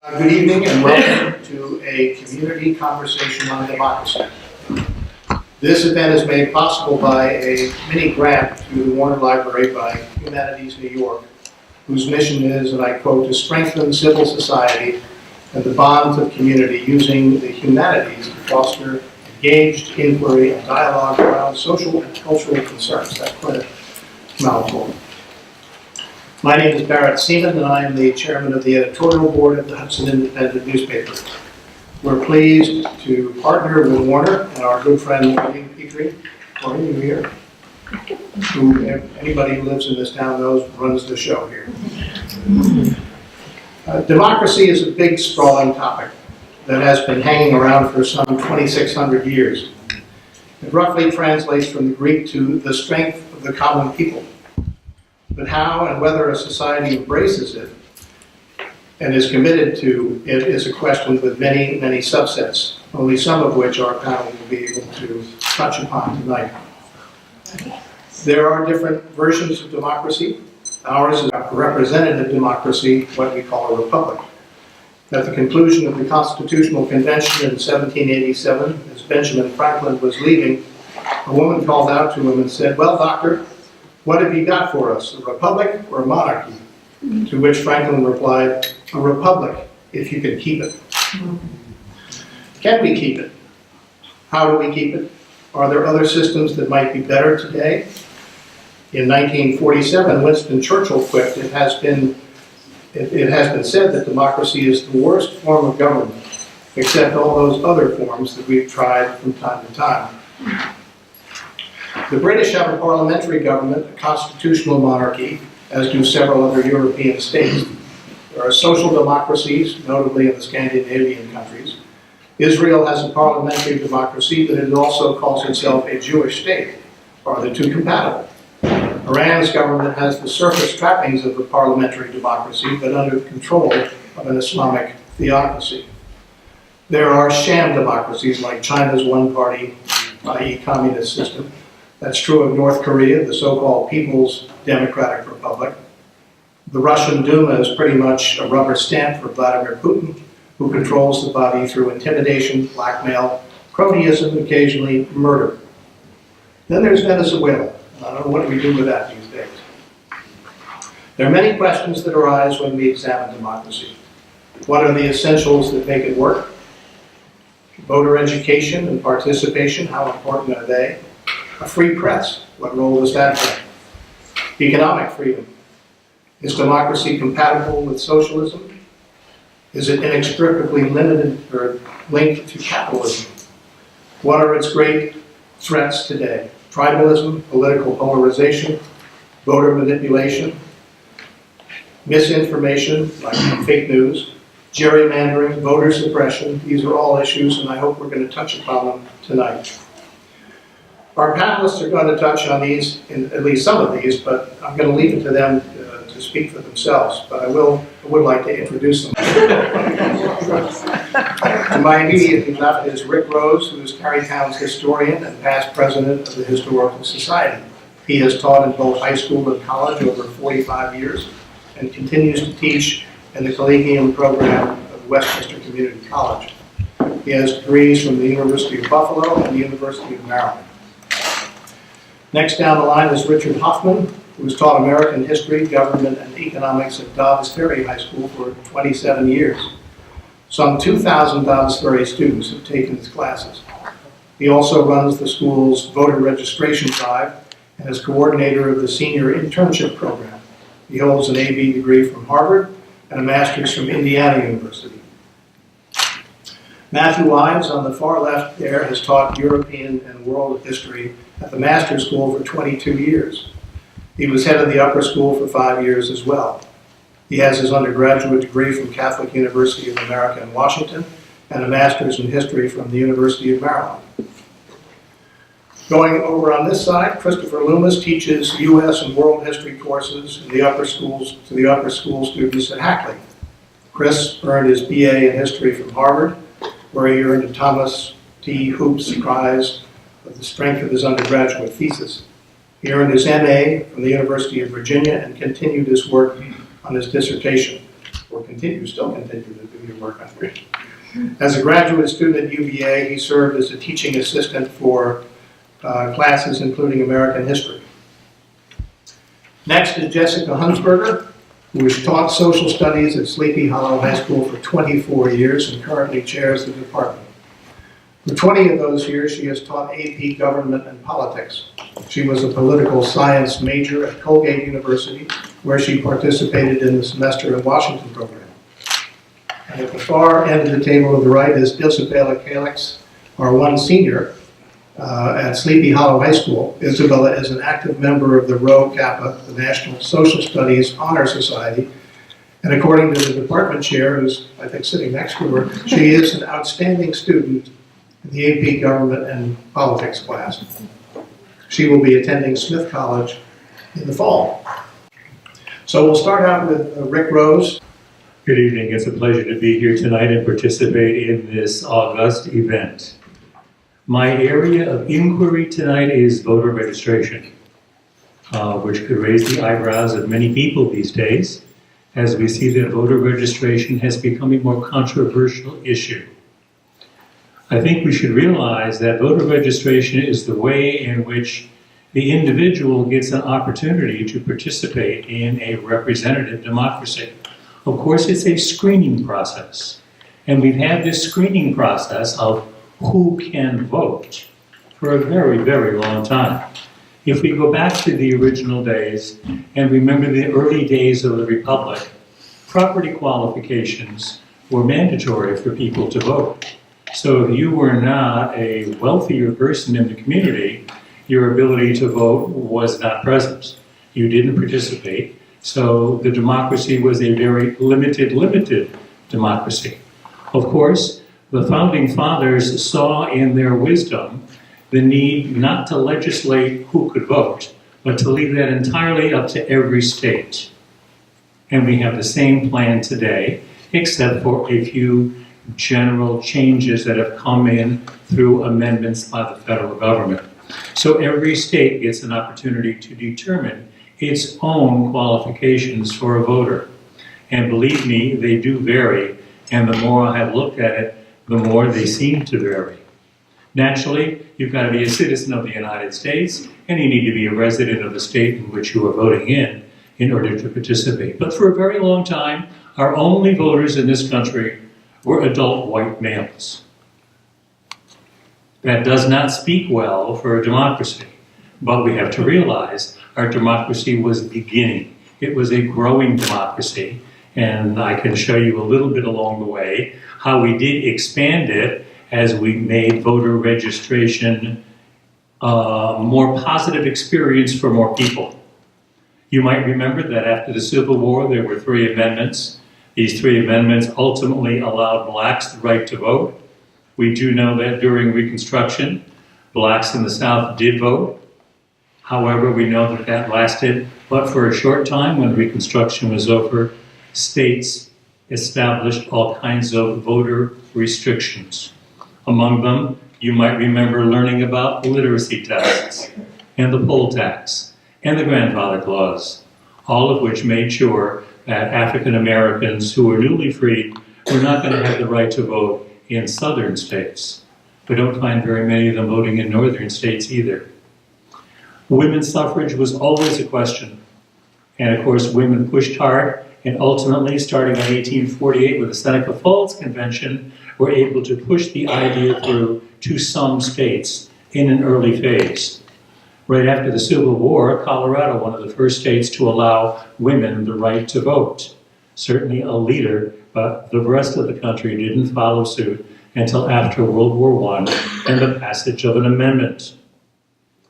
Good evening and welcome to a community conversation on democracy. This event is made possible by a mini grant to the Warner Library by Humanities New York, whose mission is, and I quote, to strengthen civil society and the bonds of community using the humanities to foster engaged inquiry and dialogue around social and cultural concerns. That's quite a mouthful. My name is Barrett Seaman, and I am the chairman of the editorial board of the Hudson Independent newspaper. We're pleased to partner with Warner and our good friend Petry. Are you here? Who anybody who lives in this town knows runs the show here. Democracy is a big, sprawling topic that has been hanging around for some 2,600 years. It roughly translates from the Greek to the strength of the common people. But how and whether a society embraces it and is committed to it is a question with many, many subsets, only some of which our panel will be able to touch upon tonight. There are different versions of democracy. Ours is a representative democracy, what we call a republic. At the conclusion of the Constitutional Convention in 1787, as Benjamin Franklin was leaving, a woman called out to him and said, "Well, doctor, what have you got for us, a republic or a monarchy?" To which Franklin replied, "A republic, if you can keep it." Can we keep it? How do we keep it? Are there other systems that might be better today? In 1947, Winston Churchill quipped, it has been said that democracy is the worst form of government, except all those other forms that we've tried from time to time. The British have a parliamentary government, a constitutional monarchy, as do several other European states. There are social democracies, notably in the Scandinavian countries. Israel has a parliamentary democracy, but it also calls itself a Jewish state. Are the two compatible? Iran's government has the surface trappings of a parliamentary democracy, but under the control of an Islamic theocracy. There are sham democracies like China's one-party, i.e. communist system. That's true of North Korea, the so-called People's Democratic Republic. The Russian Duma is pretty much a rubber stamp for Vladimir Putin, who controls the body through intimidation, blackmail, cronyism, occasionally murder. Then there's Venezuela. I don't know what we do with that these days. There are many questions that arise when we examine democracy. What are the essentials that make it work? Voter education and participation, how important are they? A free press, what role does that play? Economic freedom. Is democracy compatible with socialism? Is it inextricably limited or linked to capitalism? What are its great threats today? Tribalism, political polarization, voter manipulation, misinformation, like fake news, gerrymandering, voter suppression. These are all issues, and I hope we're going to touch upon them tonight. Our panelists are going to touch on these, at least some of these, but I'm going to leave it to them to speak for themselves. But I would like to introduce them. To my immediate left is Rick Rose, who is Tarrytown's historian and past president of the Historical Society. He has taught in both high school and college over 45 years and continues to teach in the collegium program of Westchester Community College. He has degrees from the University of Buffalo and the University of Maryland. Next down the line is Richard Hoffman, who has taught American history, government, and economics at Dobbs Ferry High School for 27 years. Some 2,000 Dobbs Ferry students have taken his classes. He also runs the school's voter registration drive and is coordinator of the senior internship program. He holds an AB degree from Harvard and a master's from Indiana University. Matthew Ives, on the far left there, has taught European and world history at the master's school for 22 years. He was head of the upper school for 5 years as well. He has his undergraduate degree from Catholic University of America in Washington and a master's in history from the University of Maryland. Going over on this side, Christopher Loomis teaches U.S. and world history courses in the upper schools to the upper school students at Hackley. Chris earned his BA in history from Harvard, where he earned a Thomas T. Hoops Prize for the strength of his undergraduate thesis. He earned his MA from the University of Virginia and continued his work on his dissertation. or still continue to do your work on reen. As a graduate student at UVA, he served as a teaching assistant for classes including American history. Next is Jessica Hunsberger, who has taught social studies at Sleepy Hollow High School for 24 years and currently chairs the department. For 20 of those years, she has taught AP Government and Politics. She was a political science major at Colgate University, where she participated in the Semester in Washington program. And at the far end of the table to the right is Isabella Calix, our one senior at Sleepy Hollow High School. Isabella is an active member of the Rho Kappa, the National Social Studies Honor Society, and according to the department chair, who's I think sitting next to her, she is an outstanding student in the AP Government and Politics class. She will be attending Smith College in the fall. So we'll start out with Rick Rose. Good evening. It's a pleasure to be here tonight and participate in this august event. My area of inquiry tonight is voter registration, which could raise the eyebrows of many people these days, as we see that voter registration has become a more controversial issue. I think we should realize that voter registration is the way in which the individual gets an opportunity to participate in a representative democracy. Of course, it's a screening process, and we've had this screening process of who can vote for a very, very long time. If we go back to the original days and remember the early days of the Republic, property qualifications were mandatory for people to vote. So if you were not a wealthier person in the community, your ability to vote was not present. You didn't participate. So the democracy was a very limited democracy. Of course, the founding fathers saw in their wisdom the need not to legislate who could vote, but to leave that entirely up to every state. And we have the same plan today, except for a few general changes that have come in through amendments by the federal government. So every state gets an opportunity to determine its own qualifications for a voter. And believe me, they do vary, and the more I have looked at it, the more they seem to vary. Naturally, you've got to be a citizen of the United States, and you need to be a resident of the state in which you are voting in order to participate. But for a very long time, our only voters in this country were adult white males. That does not speak well for a democracy, but we have to realize our democracy was beginning. It was a growing democracy, and I can show you a little bit along the way how we did expand it as we made voter registration a more positive experience for more people. You might remember that after the Civil War, there were 3 amendments. These 3 amendments ultimately allowed blacks the right to vote. We do know that during Reconstruction, blacks in the South did vote. However, we know that that lasted but for a short time. When Reconstruction was over, states established all kinds of voter restrictions. Among them, you might remember learning about literacy tests and the poll tax and the grandfather clause, all of which made sure that African Americans who were newly freed were not going to have the right to vote in southern states. We don't find very many of them voting in northern states either. Women's suffrage was always a question. And of course, women pushed hard, and ultimately, starting in 1848 with the Seneca Falls Convention, were able to push the idea through to some states in an early phase. Right after the Civil War, Colorado, one of the first states to allow women the right to vote. Certainly a leader, but the rest of the country didn't follow suit until after World War I and the passage of an amendment.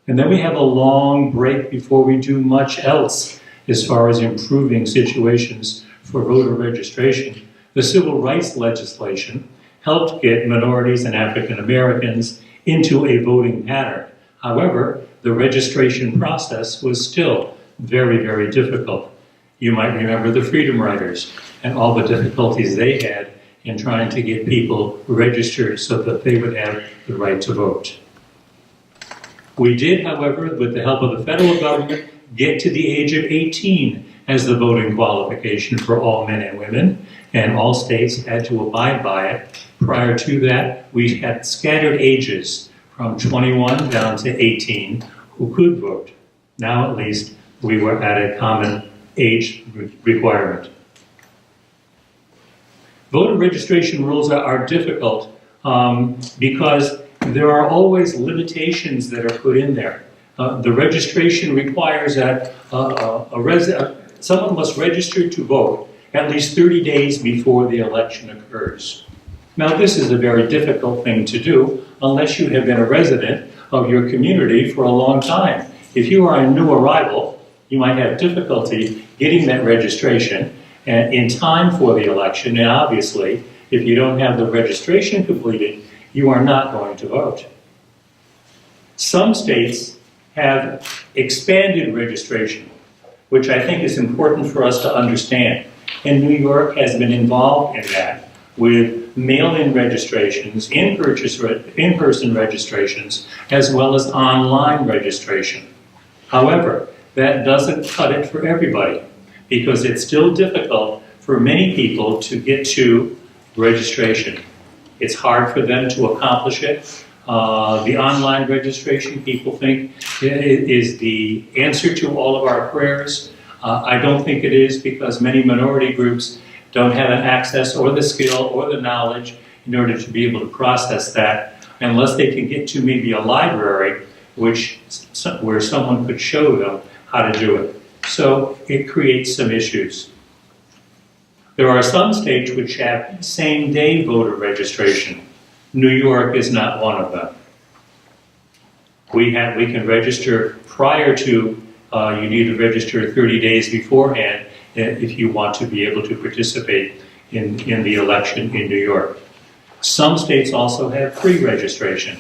And then we have a long break before we do much else as far as improving situations for voter registration. The civil rights legislation helped get minorities and African Americans into a voting pattern. However, the registration process was still very, very difficult. You might remember the Freedom Riders and all the difficulties they had in trying to get people registered so that they would have the right to vote. We did, however, with the help of the federal government, get to the age of 18 as the voting qualification for all men and women, and all states had to abide by it. Prior to that, we had scattered ages from 21 down to 18 who could vote. Now, at least, we were at a common age requirement. Voter registration rules are difficult because there are always limitations that are put in there. The registration requires that someone must register to vote at least 30 days before the election occurs. Now, this is a very difficult thing to do unless you have been a resident of your community for a long time. If you are a new arrival, you might have difficulty getting that registration in time for the election, and obviously, if you don't have the registration completed, you are not going to vote. Some states have expanded registration, which I think is important for us to understand. And New York has been involved in that with mail-in registrations, in-person registrations, as well as online registration. However, that doesn't cut it for everybody because it's still difficult for many people to get to registration. It's hard for them to accomplish it. The online registration, people think, is the answer to all of our prayers. I don't think it is because many minority groups don't have an access or the skill or the knowledge in order to be able to process that unless they can get to maybe a library where someone could show them how to do it. So it creates some issues. There are some states which have same-day voter registration. New York is not one of them. We can register prior to, you need to register 30 days beforehand if you want to be able to participate in the election in New York. Some states also have pre-registration.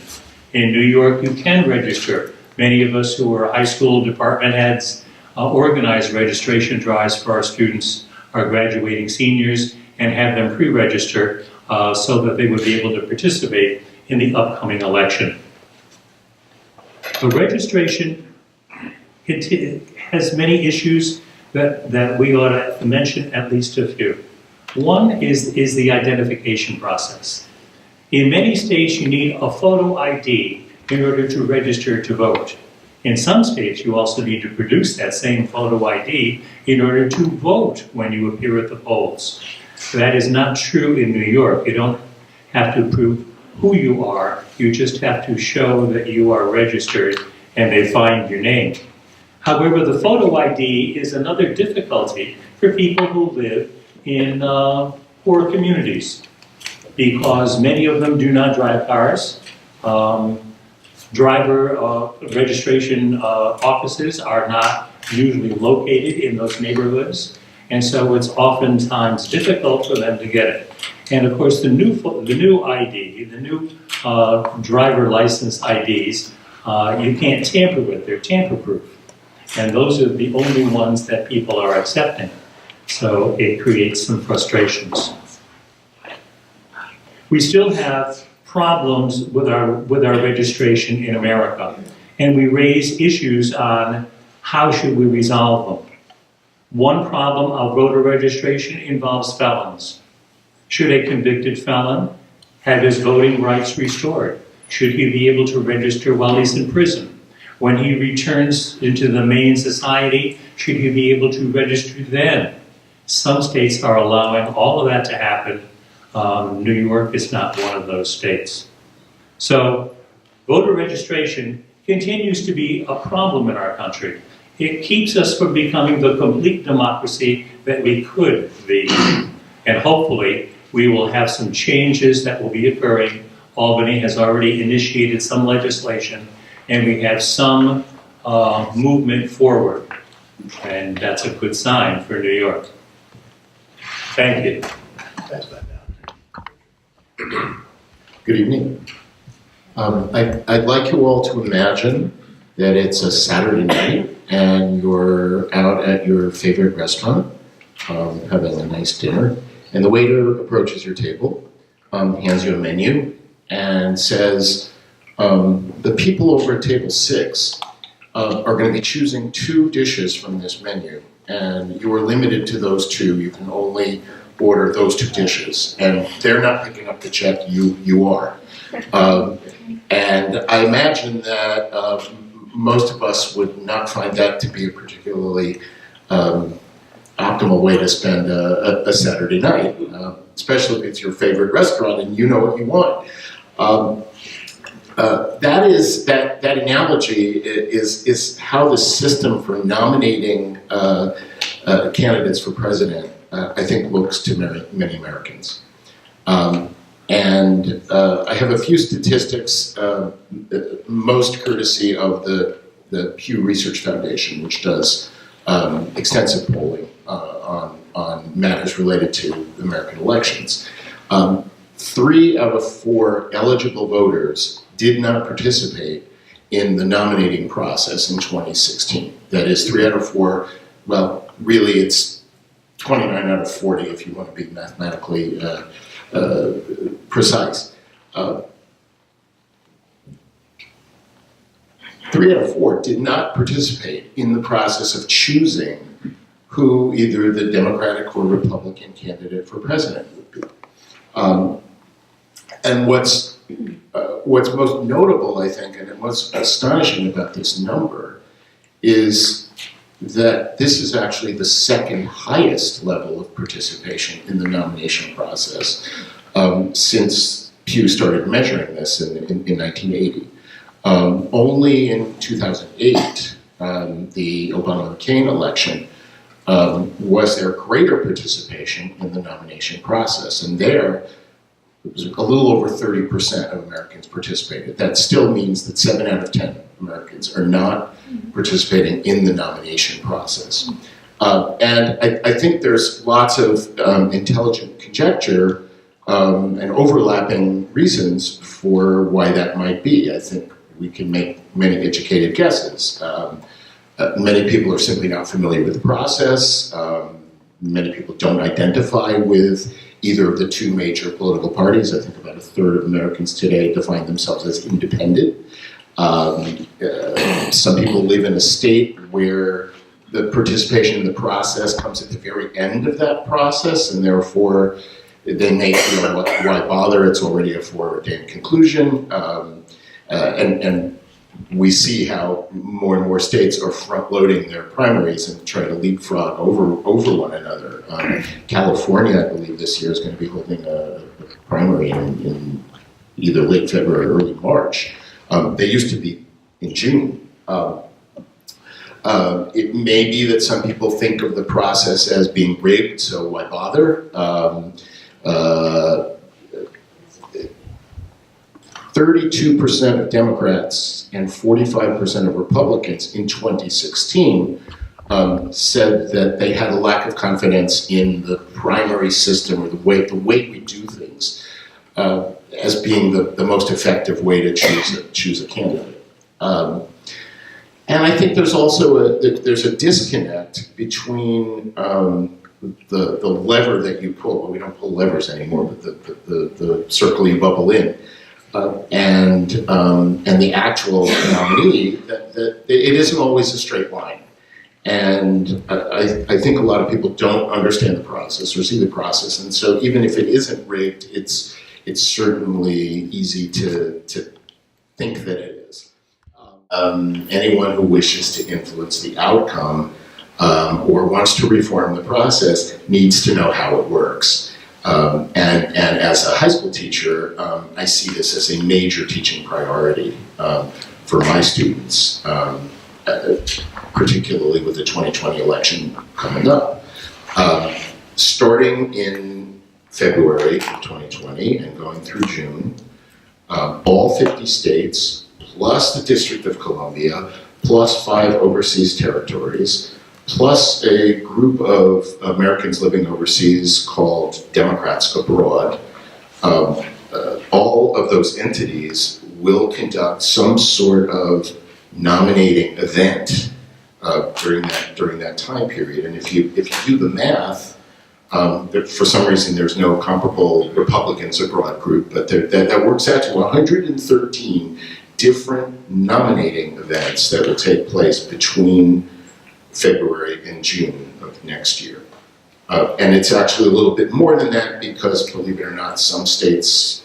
In New York, you can register. Many of us who are high school department heads organize registration drives for our students, our graduating seniors, and have them pre-register so that they would be able to participate in the upcoming election. The registration has many issues that we ought to mention at least a few. One is the identification process. In many states, you need a photo ID in order to register to vote. In some states, you also need to produce that same photo ID in order to vote when you appear at the polls. That is not true in New York. You don't have to prove who you are. You just have to show that you are registered and they find your name. However, the photo ID is another difficulty for people who live in poor communities because many of them do not drive cars. Driver registration offices are not usually located in those neighborhoods, and so it's oftentimes difficult for them to get it. And of course, the new ID, the new driver license IDs, you can't tamper with. They're tamper-proof, and those are the only ones that people are accepting. So it creates some frustrations. We still have problems with our registration in America, and we raise issues on how should we resolve them. One problem of voter registration involves felons. Should a convicted felon have his voting rights restored? Should he be able to register while he's in prison? When he returns into the main society, should he be able to register then? Some states are allowing all of that to happen. New York is not one of those states. So voter registration continues to be a problem in our country. It keeps us from becoming the complete democracy that we could be. And hopefully we will have some changes that will be occurring. Albany has already initiated some legislation and we have some movement forward. And that's a good sign for New York. Thank you. Pass that down. Good evening. I'd like you all to imagine that it's a Saturday night and you're out at your favorite restaurant having a nice dinner, and the waiter approaches your table, hands you a menu, and says, the people over at table 6 are going to be choosing 2 dishes from this menu, and you are limited to those two. You can only order those two dishes, and they're not picking up the check, you are. And I imagine that most of us would not find that to be a particularly optimal way to spend a Saturday night, especially if it's your favorite restaurant and you know what you want. That analogy is how the system for nominating candidates for president, I think, looks to many Americans. And I have a few statistics, most courtesy of the Pew Research Foundation, which does extensive polling on matters related to American elections. 3 out of 4 eligible voters did not participate in the nominating process in 2016. That is 3 out of 4, well, really it's 29 out of 40 if you want to be mathematically precise. 3 out of 4 did not participate in the process of choosing who either the Democratic or Republican candidate for president would be. And what's most notable, I think, and what's astonishing about this number is that this is actually the second highest level of participation in the nomination process since Pew started measuring this in 1980. Only in 2008, the Obama-McCain election, was there greater participation in the nomination process. And there, it was a little over 30% of Americans participated. That still means that 7 out of 10 Americans are not participating in the nomination process. And I think there's lots of intelligent conjecture and overlapping reasons for why that might be. I think we can make many educated guesses. Many people are simply not familiar with the process. Many people don't identify with either of the 2 major political parties. I think about a third of Americans today define themselves as independent. Some people live in a state where the participation in the process comes at the very end of that process, and therefore they may feel, why bother? It's already a foreordained conclusion. And we see how more and more states are front-loading their primaries and trying to leapfrog over one another. California, I believe, this year is going to be holding a primary in either late February or early March. They used to be in June. It may be that some people think of the process as being rigged, so why bother? 32% of Democrats and 45% of Republicans in 2016 said that they had a lack of confidence in the primary system or the way we do things as being the most effective way to choose a candidate. And I think there's also there's a disconnect between the lever that you pull. Well, we don't pull levers anymore, but the circle you bubble in. And the actual nominee, that it isn't always a straight line. And I think a lot of people don't understand the process or see the process. And so even if it isn't rigged, it's certainly easy to think that it is. Anyone who wishes to influence the outcome or wants to reform the process needs to know how it works. And as a high school teacher, I see this as a major teaching priority for my students, particularly with the 2020 election coming up. Starting in February of 2020 and going through June, all 50 states, plus the District of Columbia, plus 5 overseas territories, plus a group of Americans living overseas called Democrats Abroad. All of those entities will conduct some sort of nominating event during that time period. And if you do the math, for some reason there's no comparable Republicans Abroad group, but that works out to 113 different nominating events that will take place between February and June of next year. And it's actually a little bit more than that because, believe it or not, some states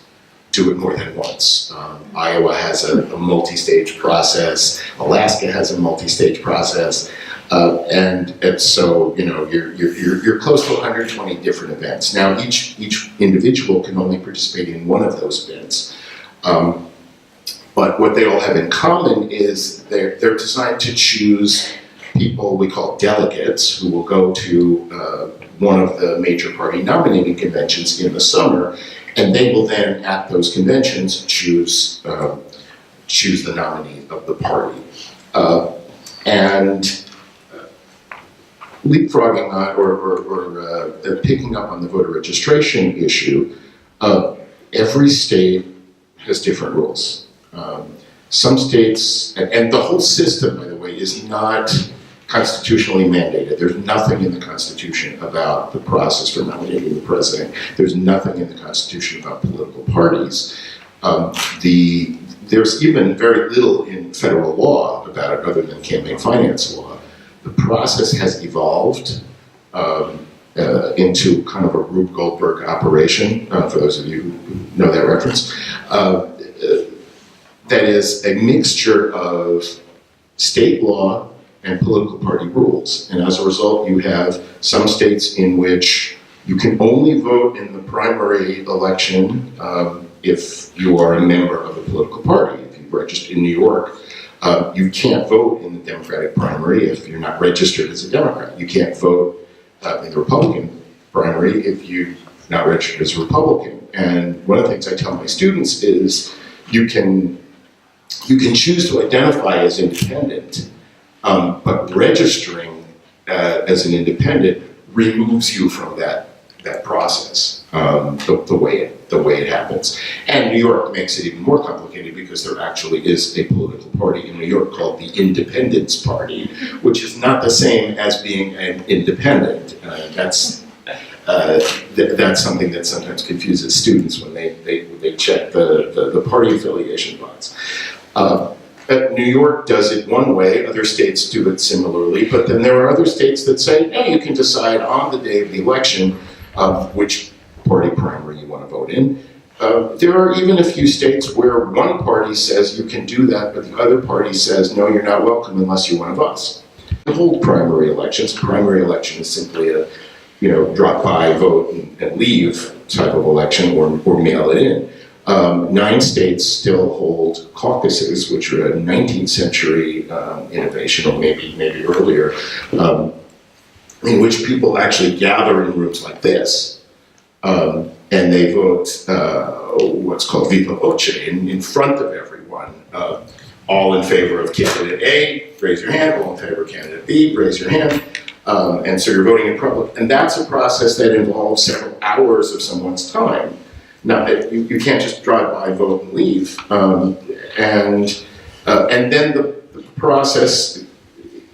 do it more than once. Iowa has a multi-stage process. Alaska has a multi-stage process. And so, you know, you're close to 120 different events. Now, each individual can only participate in one of those events. But what they all have in common is they're designed to choose people we call delegates who will go to one of the major party nominating conventions in the summer, and they will then, at those conventions, choose the nominee of the party. And leapfrogging on, or picking up on the voter registration issue, every state has different rules. Some states, and the whole system, by the way, is not constitutionally mandated. There's nothing in the Constitution about the process for nominating the president. There's nothing in the Constitution about political parties. There's even very little in federal law about it other than campaign finance law. The process has evolved into kind of a Rube Goldberg operation, for those of you who know that reference. That is a mixture of state law and political party rules. And as a result, you have some states in which you can only vote in the primary election if you are a member of a political party. If you registered in New York, you can't vote in the Democratic primary if you're not registered as a Democrat. You can't vote in the Republican primary if you're not registered as a Republican. And one of the things I tell my students is you can choose to identify as independent, but registering as an independent removes you from that process, the way it happens. And New York makes it even more complicated because there actually is a political party in New York called the Independence Party, which is not the same as being an independent. That's something that sometimes confuses students when they check the party affiliation box. New York does it one way, other states do it similarly, but then there are other states that say, no, you can decide on the day of the election which party primary you want to vote in. There are even a few states where one party says you can do that, but the other party says, no, you're not welcome unless you're one of us. The whole primary elections, primary election is simply a, drop by, vote, and leave type of election, or mail it in. 9 states still hold caucuses, which are a 19th century innovation, or maybe earlier, in which people actually gather in rooms like this, and they vote what's called viva voce, in front of everyone. All in favor of candidate A, raise your hand. All in favor of candidate B, raise your hand. And so you're voting in public. And that's a process that involves several hours of someone's time. Now, you can't just drive by, vote, and leave. And then the process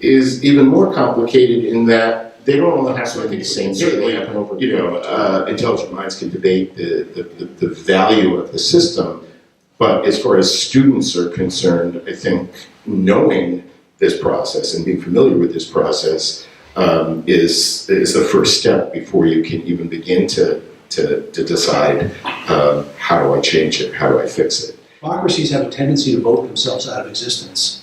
is even more complicated in that they don't all have to be the same. Certainly, intelligent minds can debate the value of the system. But as far as students are concerned, I think knowing this process and being familiar with this process is the first step before you can even begin to decide how do I change it, how do I fix it. Democracies have a tendency to vote themselves out of existence,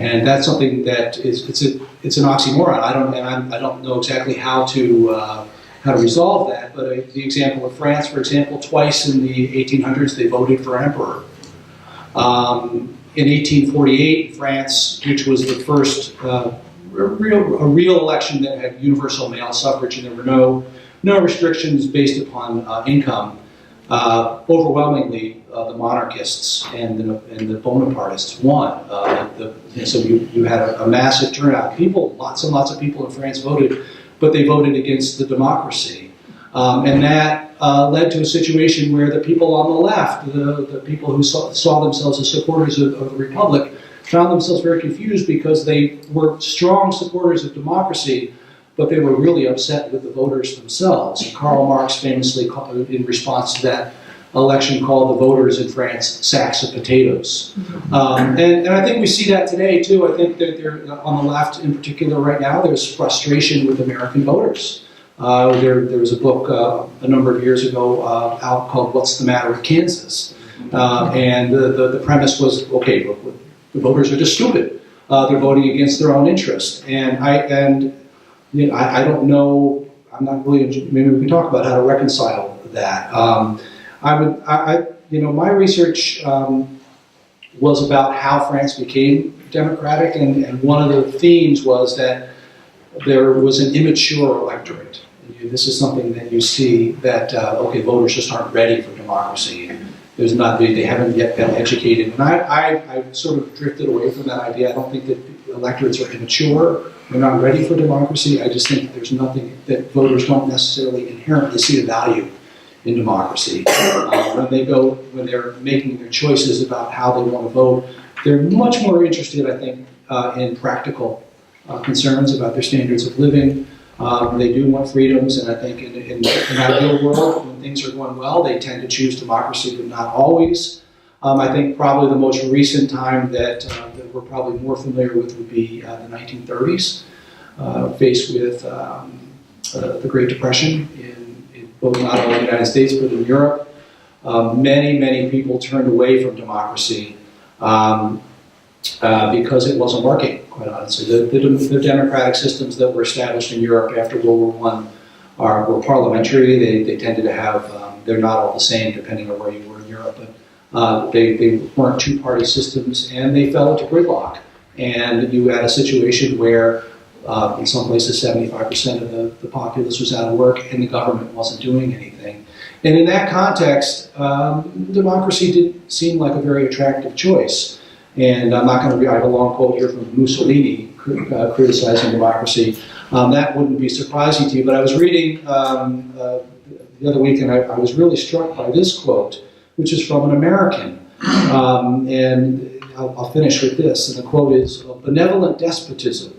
and that's something that it's an oxymoron. I don't know exactly how to resolve that. But the example of France, for example, twice in the 1800s they voted for emperor. In 1848, France, which was the first a real election that had universal male suffrage, and there were no restrictions based upon income. Overwhelmingly, the monarchists and the Bonapartists won. So you had a massive turnout. Lots and lots of people in France voted, but they voted against the democracy. And that led to a situation where the people on the left, the people who saw themselves as supporters of the Republic, found themselves very confused because they were strong supporters of democracy, but they were really upset with the voters themselves. And Karl Marx famously, in response to that, election called the voters in France sacks of potatoes. And I think we see that today too. I think that on the left in particular right now, there's frustration with American voters. There was a book a number of years ago out called What's the Matter with Kansas? And the premise was, okay, the voters are just stupid. They're voting against their own interest. And I don't know, I'm not really, maybe we can talk about how to reconcile that. My research was about how France became democratic, and one of the themes was that there was an immature electorate. This is something that you see that, voters just aren't ready for democracy. There's not, they haven't yet been educated. And I sort of drifted away from that idea. I don't think that electorates are immature. They're not ready for democracy. I just think that there's nothing that voters don't necessarily inherently see the value in democracy. When they're making their choices about how they want to vote, they're much more interested, I think, in practical concerns about their standards of living. They do want freedoms, and I think in an ideal world, when things are going well, they tend to choose democracy, but not always. I think probably the most recent time that we're probably more familiar with would be the 1930s, faced with the Great Depression in both not only the United States but in Europe. Many people turned away from democracy because it wasn't working, quite honestly. The democratic systems that were established in Europe after World War I were parliamentary. They tended to have, they're not all the same depending on where you were in Europe, but they weren't two-party systems, and they fell into gridlock. And you had a situation where in some places 75% of the populace was out of work and the government wasn't doing anything. And in that context, democracy didn't seem like a very attractive choice. And I'm not going to read, I have a long quote here from Mussolini criticizing democracy. That wouldn't be surprising to you, but I was reading the other week, and I was really struck by this quote, which is from an American. And I'll finish with this, and the quote is, "Benevolent despotism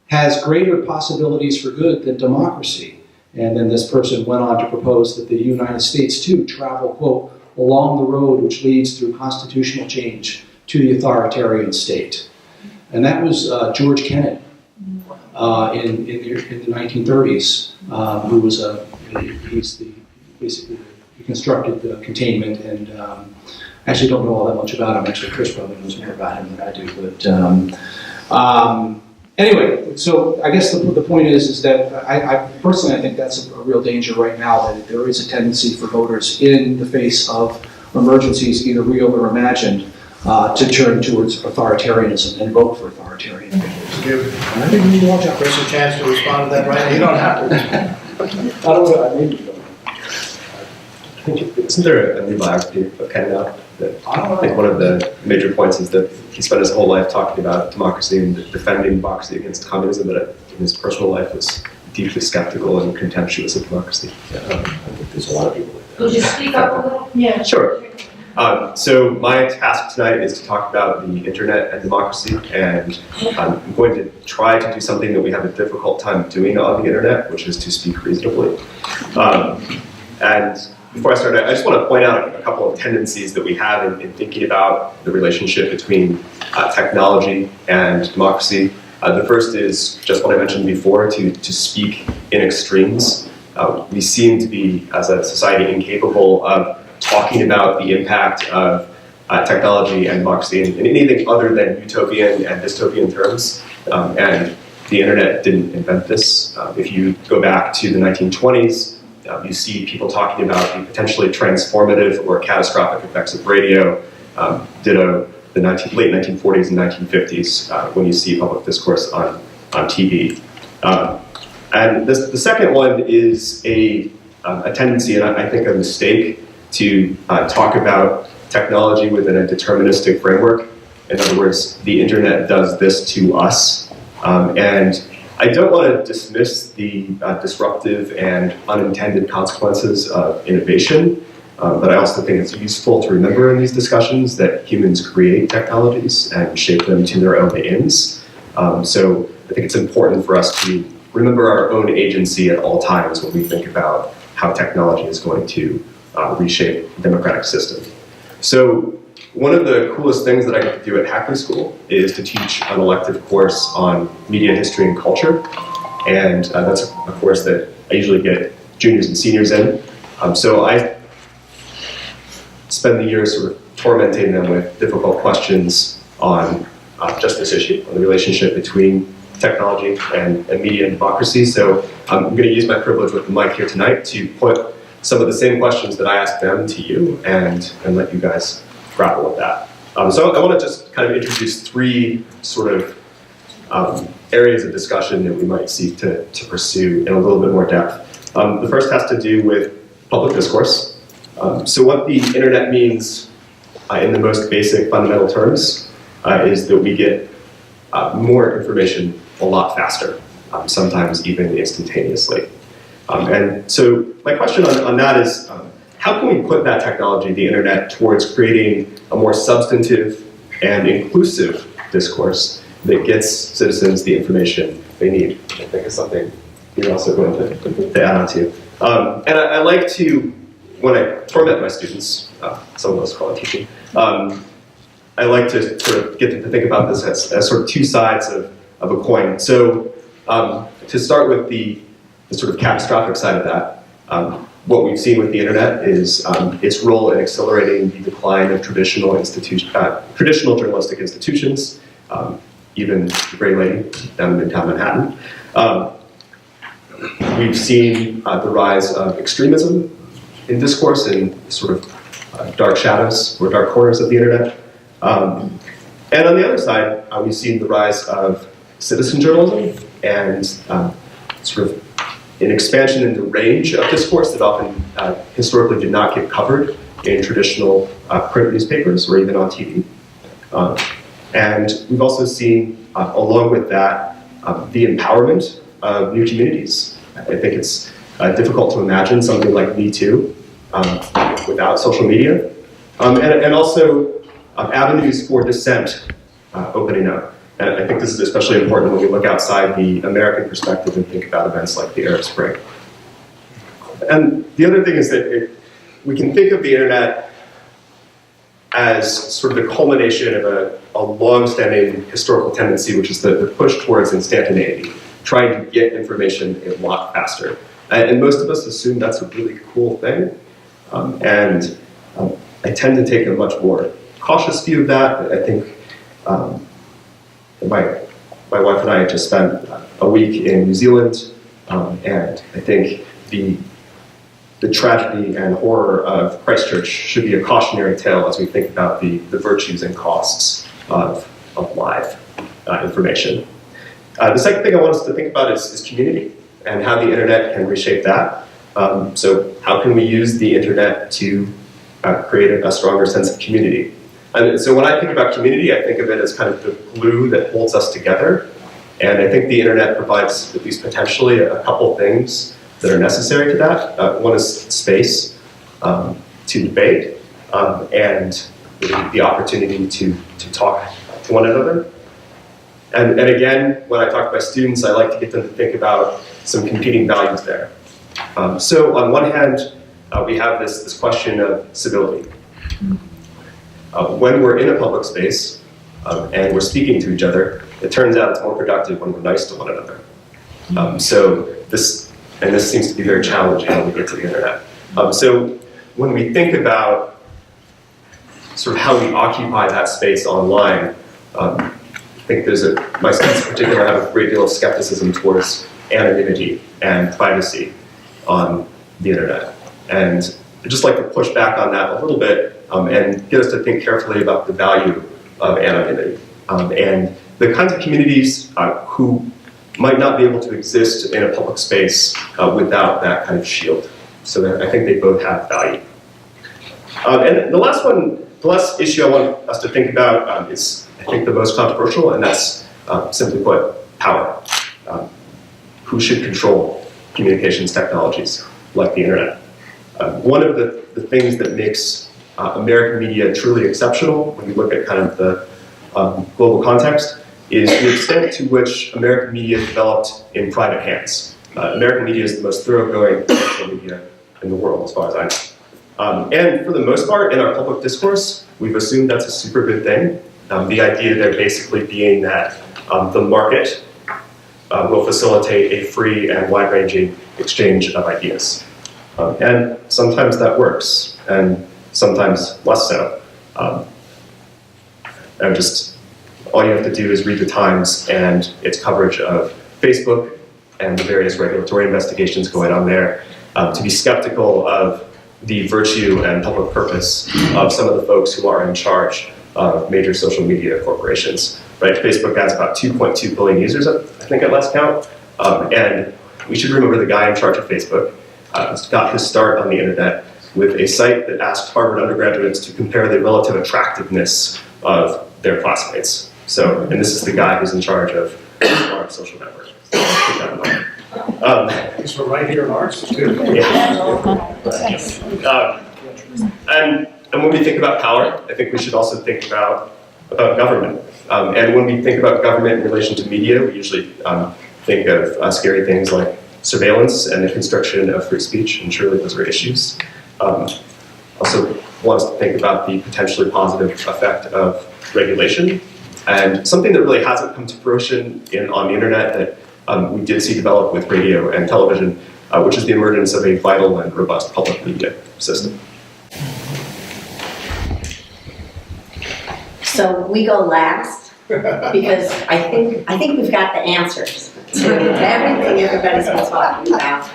has greater possibilities for good than democracy." And then this person went on to propose that the United States, too, travel, quote, "along the road which leads through constitutional change to the authoritarian state." And that was George Kennan in the 1930s, who was he constructed the containment, and I actually don't know all that much about him. Actually, Chris probably knows more about him than I do. But anyway, so I guess the point is that I personally think that's a real danger right now, that there is a tendency for voters in the face of emergencies, either real or imagined, to turn towards authoritarianism and vote for authoritarian figures. I think you want Chris a chance to respond to that, right? You don't have to. I don't know, maybe you don't. I think, isn't there a new biography of Kennan out? I think one of the major points is that he spent his whole life talking about democracy and defending democracy against communism, but in his personal life was deeply skeptical and contemptuous of democracy. I think there's a lot of people like that. Would you speak up a little? Yeah. Sure. So my task tonight is to talk about the internet and democracy, and I'm going to try to do something that we have a difficult time doing on the internet, which is to speak reasonably. And before I start, I just want to point out a couple of tendencies that we have in thinking about the relationship between technology and democracy. The first is just what I mentioned before, to speak in extremes. We seem to be, as a society, incapable of talking about the impact of technology and democracy in anything other than utopian and dystopian terms. And the internet didn't invent this. If you go back to the 1920s, you see people talking about the potentially transformative or catastrophic effects of radio. Ditto the late 1940s and 1950s when you see public discourse on TV. And the second one is a tendency, and I think a mistake, to talk about technology within a deterministic framework. In other words, the internet does this to us. And I don't want to dismiss the disruptive and unintended consequences of innovation, but I also think it's useful to remember in these discussions that humans create technologies and shape them to their own ends. So I think it's important for us to remember our own agency at all times when we think about how technology is going to reshape the democratic system. So one of the coolest things that I get to do at Hackney School is to teach an elective course on media history and culture. And that's a course that I usually get juniors and seniors in. So I spend the year sort of tormenting them with difficult questions on just this issue, on the relationship between technology and media and democracy. So I'm going to use my privilege with the mic here tonight to put some of the same questions that I asked them to you and let you guys grapple with that. So I want to just kind of introduce three sort of areas of discussion that we might seek to pursue in a little bit more depth. The first has to do with public discourse. So what the internet means in the most basic fundamental terms is that we get more information a lot faster, sometimes even instantaneously. And so my question on that is, how can we put that technology, the internet, towards creating a more substantive and inclusive discourse that gets citizens the information they need? I think is something you're also going to add on to. And I like to, when I torment my students, some of us call it teaching, I like to sort of get them to think about this as sort of two sides of a coin. So to start with the sort of catastrophic side of that, what we've seen with the internet is its role in accelerating the decline of traditional journalistic institutions, even the Gray Lady down in Midtown Manhattan. We've seen the rise of extremism in discourse in sort of dark shadows or dark corners of the internet. And on the other side, we've seen the rise of citizen journalism and sort of an expansion in the range of discourse that often historically did not get covered in traditional print newspapers or even on TV. And we've also seen, along with that, the empowerment of new communities. I think it's difficult to imagine something like Me Too without social media. And also avenues for dissent opening up. And I think this is especially important when we look outside the American perspective and think about events like the Arab Spring. And the other thing is that we can think of the internet as sort of the culmination of a long-standing historical tendency, which is the push towards instantaneity, trying to get information a lot faster. And most of us assume that's a really cool thing. And I tend to take a much more cautious view of that. I think my wife and I just spent a week in New Zealand, and I think the tragedy and horror of Christchurch should be a cautionary tale as we think about the virtues and costs of live information. The second thing I want us to think about is community and how the internet can reshape that. So how can we use the internet to create a stronger sense of community? And so when I think about community, I think of it as kind of the glue that holds us together. And I think the internet provides, at least potentially, a couple things that are necessary to that. One is space to debate and the opportunity to talk to one another. And again, when I talk to my students, I like to get them to think about some competing values there. So on one hand, we have this question of civility. When we're in a public space and we're speaking to each other, it turns out it's more productive when we're nice to one another. So this seems to be very challenging when we get to the internet. So when we think about sort of how we occupy that space online, I think my students in particular have a great deal of skepticism towards anonymity and privacy on the internet. And I'd just like to push back on that a little bit and get us to think carefully about the value of anonymity and the kinds of communities who might not be able to exist in a public space without that kind of shield. So I think they both have value. And the last issue I want us to think about is, I think, the most controversial, and that's simply put, power. Who should control communications technologies like the internet? One of the things that makes American media truly exceptional, when you look at kind of the global context, is the extent to which American media developed in private hands. American media is the most thoroughgoing social media in the world, as far as I know. And for the most part, in our public discourse, we've assumed that's a super good thing. The idea there basically being that the market will facilitate a free and wide-ranging exchange of ideas. And sometimes that works, and sometimes less so. And just, all you have to do is read the Times and its coverage of Facebook and the various regulatory investigations going on there to be skeptical of the virtue and public purpose of some of the folks who are in charge of major social media corporations. Right? Facebook has about 2.2 billion users, I think at last count. And we should remember the guy in charge of Facebook got his start on the internet with a site that asked Harvard undergraduates to compare the relative attractiveness of their classmates. So, and this is the guy who's in charge of our social network. Keep that in mind. So right here in ours, it's good. And when we think about power, I think we should also think about government. And when we think about government in relation to media, we usually think of scary things like surveillance and the constriction of free speech, and surely those are issues. Also want us to think about the potentially positive effect of regulation. And something that really hasn't come to fruition on the internet that we did see develop with radio and television, which is the emergence of a vital and robust public media system. So we go last because I think we've got the answers to everything everybody's been talking about.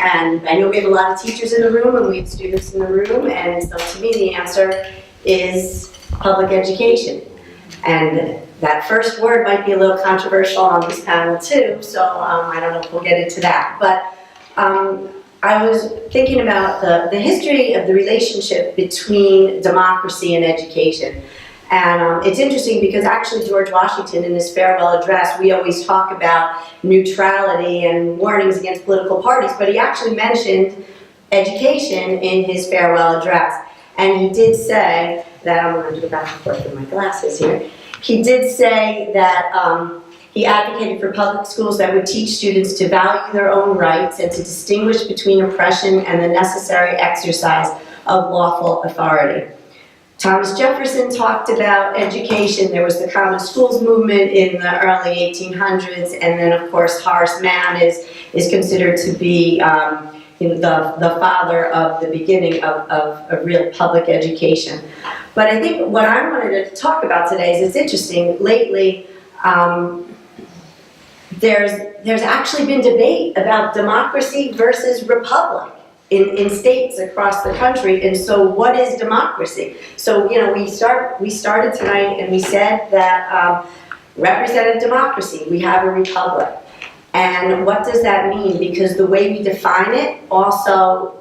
And I know we have a lot of teachers in the room and we have students in the room, and so to me the answer is public education. And that first word might be a little controversial on this panel too, so I don't know if we'll get into that. But I was thinking about the history of the relationship between democracy and education. And it's interesting because actually George Washington in his farewell address, we always talk about neutrality and warnings against political parties, but he actually mentioned education in his farewell address. And he did say that, I'm going to do it back and forth with my glasses here. He did say that he advocated for public schools that would teach students to value their own rights and to distinguish between oppression and the necessary exercise of lawful authority. Thomas Jefferson talked about education. There was the common schools movement in the early 1800s, and then of course Horace Mann is considered to be the father of the beginning of real public education. But I think what I wanted to talk about today is, it's interesting, lately there's actually been debate about democracy versus republic in states across the country. And so what is democracy? So, you know, we started tonight and we said that representative democracy, we have a republic. And what does that mean? Because the way we define it also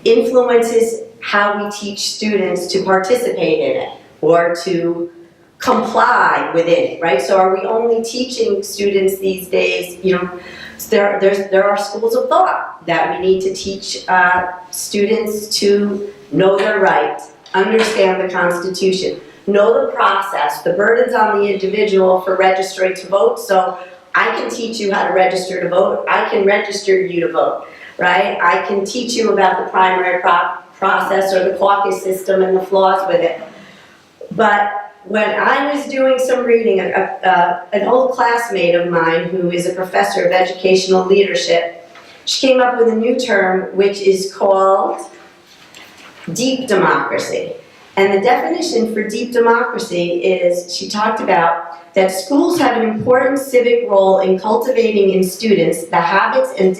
influences how we teach students to participate in it or to comply within it, right? So are we only teaching students these days, you know, there are schools of thought that we need to teach students to know their rights, understand the Constitution, know the process, the burdens on the individual for registering to vote. So I can teach you how to register to vote. I can register you to vote, right? I can teach you about the primary process or the caucus system and the flaws with it. But when I was doing some reading, an old classmate of mine who is a professor of educational leadership, she came up with a new term which is called deep democracy. And the definition for deep democracy is, she talked about that schools have an important civic role in cultivating in students the habits and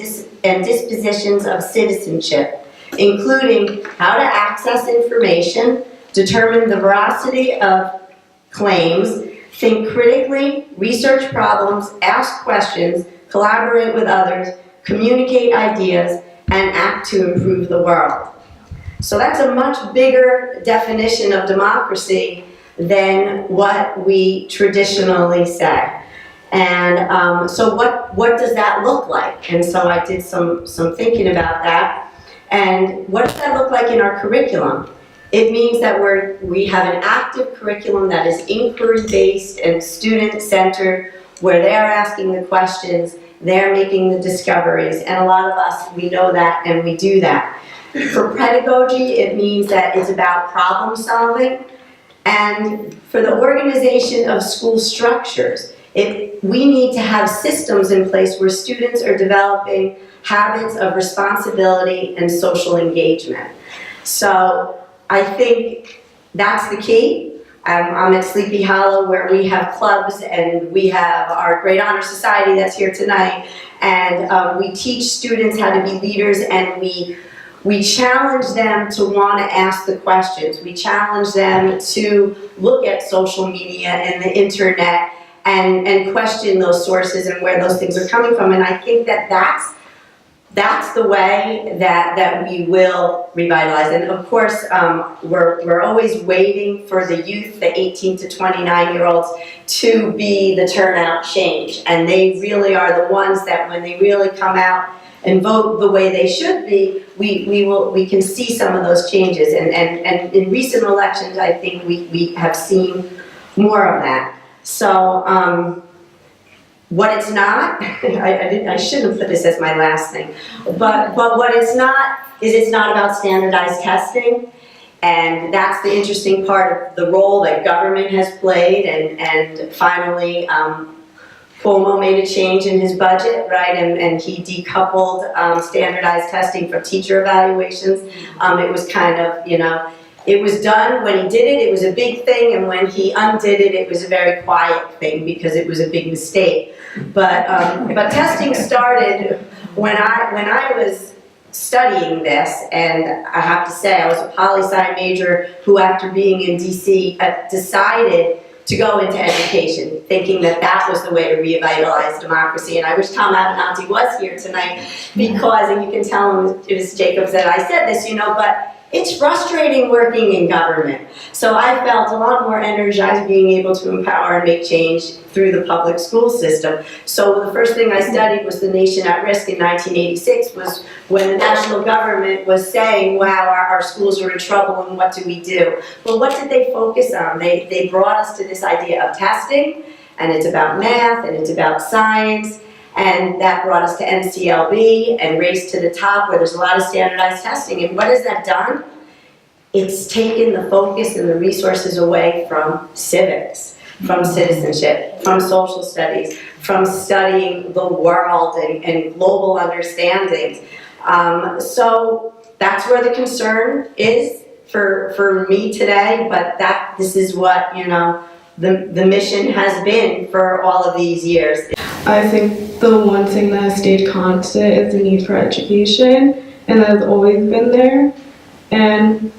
dispositions of citizenship, including how to access information, determine the veracity of claims, think critically, research problems, ask questions, collaborate with others, communicate ideas, and act to improve the world. So that's a much bigger definition of democracy than what we traditionally say. And so what does that look like? And so I did some thinking about that. And what does that look like in our curriculum? It means that we have an active curriculum that is inquiry-based and student-centered, where they're asking the questions they're making the discoveries, and a lot of us, we know that and we do that. For pedagogy, it means that it's about problem solving, and for the organization of school structures, we need to have systems in place where students are developing habits of responsibility and social engagement. So I think that's the key. I'm at Sleepy Hollow where we have clubs and we have our Great Honor Society that's here tonight, and we teach students how to be leaders, and we challenge them to want to ask the questions. We challenge them to look at social media and the internet and question those sources and where those things are coming from. And I think that that's the way that we will revitalize. And of course, we're always waiting for the youth, the 18 to 29-year-olds, to be the turnout change. And they really are the ones that when they really come out and vote the way they should be, we can see some of those changes. And in recent elections, I think we have seen more of that. So what it's not, I shouldn't have put this as my last thing, but what it's not is it's not about standardized testing. And that's the interesting part of the role that government has played, and finally Cuomo made a change in his budget, right, and he decoupled standardized testing from teacher evaluations. It was kind of, it was done when he did it, it was a big thing, and when he undid it, it was a very quiet thing because it was a big mistake. But testing started when I was studying this, and I have to say I was a poli-sci major who, after being in DC, decided to go into education, thinking that that was the way to revitalize democracy. And I wish Tom Avenanti was here tonight, because, and you can tell him it was Jacobs that I said this, but it's frustrating working in government. So I felt a lot more energized being able to empower and make change through the public school system. So the first thing I studied was The Nation at Risk in 1986, was when the national government was saying, wow, our schools are in trouble and what do we do? Well, what did they focus on? They brought us to this idea of testing, and it's about math, and it's about science, and that brought us to NCLB and Race to the Top, where there's a lot of standardized testing. And what has that done? It's taken the focus and the resources away from civics, from citizenship, from social studies, from studying the world and global understandings. So that's where the concern is for me today, but this is what, the mission has been for all of these years. I think the one thing that has stayed constant is the need for education, and that has always been there. And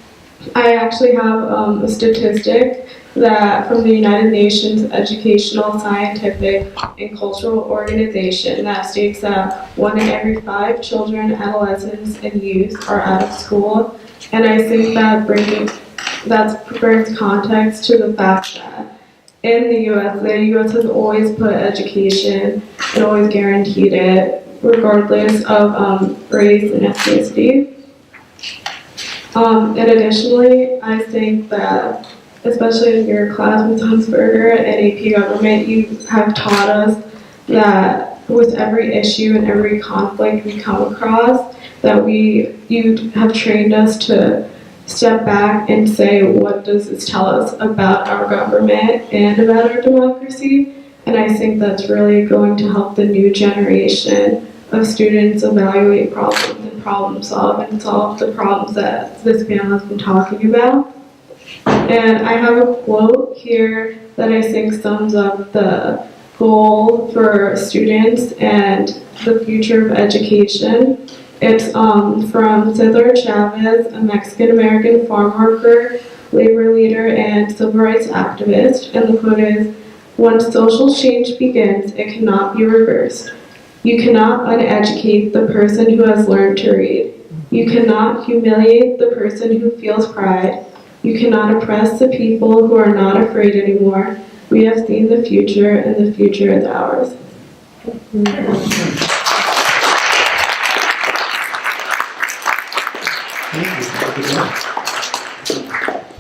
I actually have a statistic that from the United Nations Educational, Scientific, and Cultural Organization that states that 1 in every 5 children, adolescents, and youth are out of school. And I think that brings context to the fact that in the U.S. has always put education and always guaranteed it, regardless of race and ethnicity. And additionally, I think that, especially in your class with Huntsberger and AP Government, you have taught us that with every issue and every conflict we come across, that you have trained us to step back and say, what does this tell us about our government and about our democracy? And I think that's really going to help the new generation of students evaluate problems and problem solve and solve the problems that this panel has been talking about. And I have a quote here that I think sums up the goal for students and the future of education. It's from Cesar Chavez, a Mexican-American farm worker, labor leader, and civil rights activist. And the quote is, "Once social change begins, it cannot be reversed. You cannot uneducate the person who has learned to read. You cannot humiliate the person who feels pride. You cannot oppress the people who are not afraid anymore. We have seen the future, and the future is ours."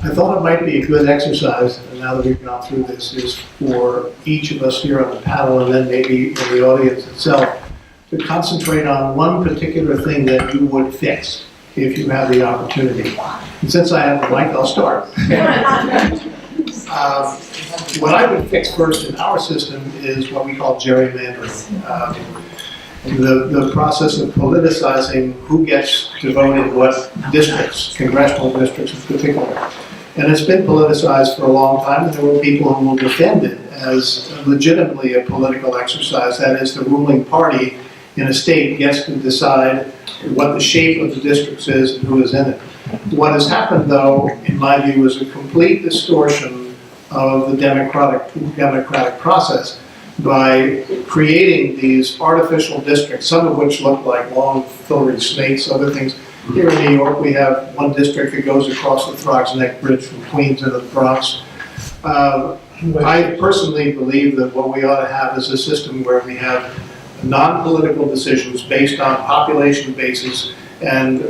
I thought it might be a good exercise, now that we've gone through this, is for each of us here on the panel, and then maybe in the audience itself, to concentrate on one particular thing that you would fix if you have the opportunity. And since I have the mic, I'll start. What I would fix first in our system is what we call gerrymandering. The process of politicizing who gets to vote in what districts, congressional districts in particular. And it's been politicized for a long time, and there were people who will defend it as legitimately a political exercise. That is, the ruling party in a state gets to decide what the shape of the districts is and who is in it. What has happened, though, in my view, is a complete distortion of the democratic process by creating these artificial districts, some of which look like long filigree snakes, other things. Here in New York, we have one district that goes across the Throgs Neck Bridge from Queens into the Bronx. I personally believe that what we ought to have is a system where we have non-political decisions based on population basis and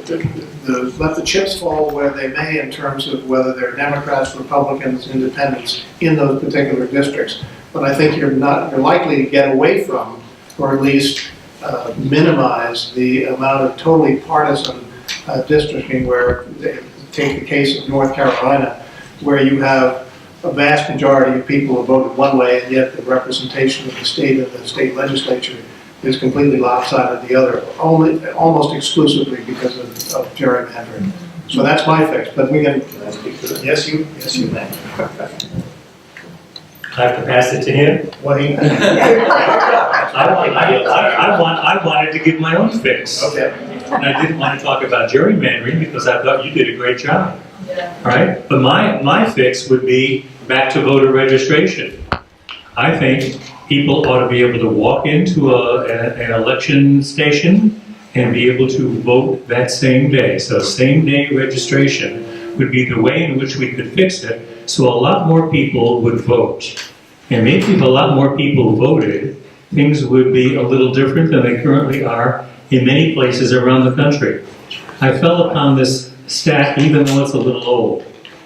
let the chips fall where they may in terms of whether they're Democrats, Republicans, Independents in those particular districts. But I think you're likely to get away from, or at least minimize the amount of totally partisan districting where, take the case of North Carolina, where you have a vast majority of people who voted one way, and yet the representation of the state and the state legislature is completely lopsided the other, almost exclusively because of gerrymandering. So that's my fix, but we can, yes you may. I have to pass it to him. What he, I wanted to give my own fix. okay. And I didn't want to talk about gerrymandering because I thought you did a great job. All right? But my fix would be back to voter registration. I think people ought to be able to walk into an election station and be able to vote that same day. So same day registration would be the way in which we could fix it, so a lot more people would vote. And maybe if a lot more people voted, things would be a little different than they currently are in many places around the country. I fell upon this stat even though it's a little old.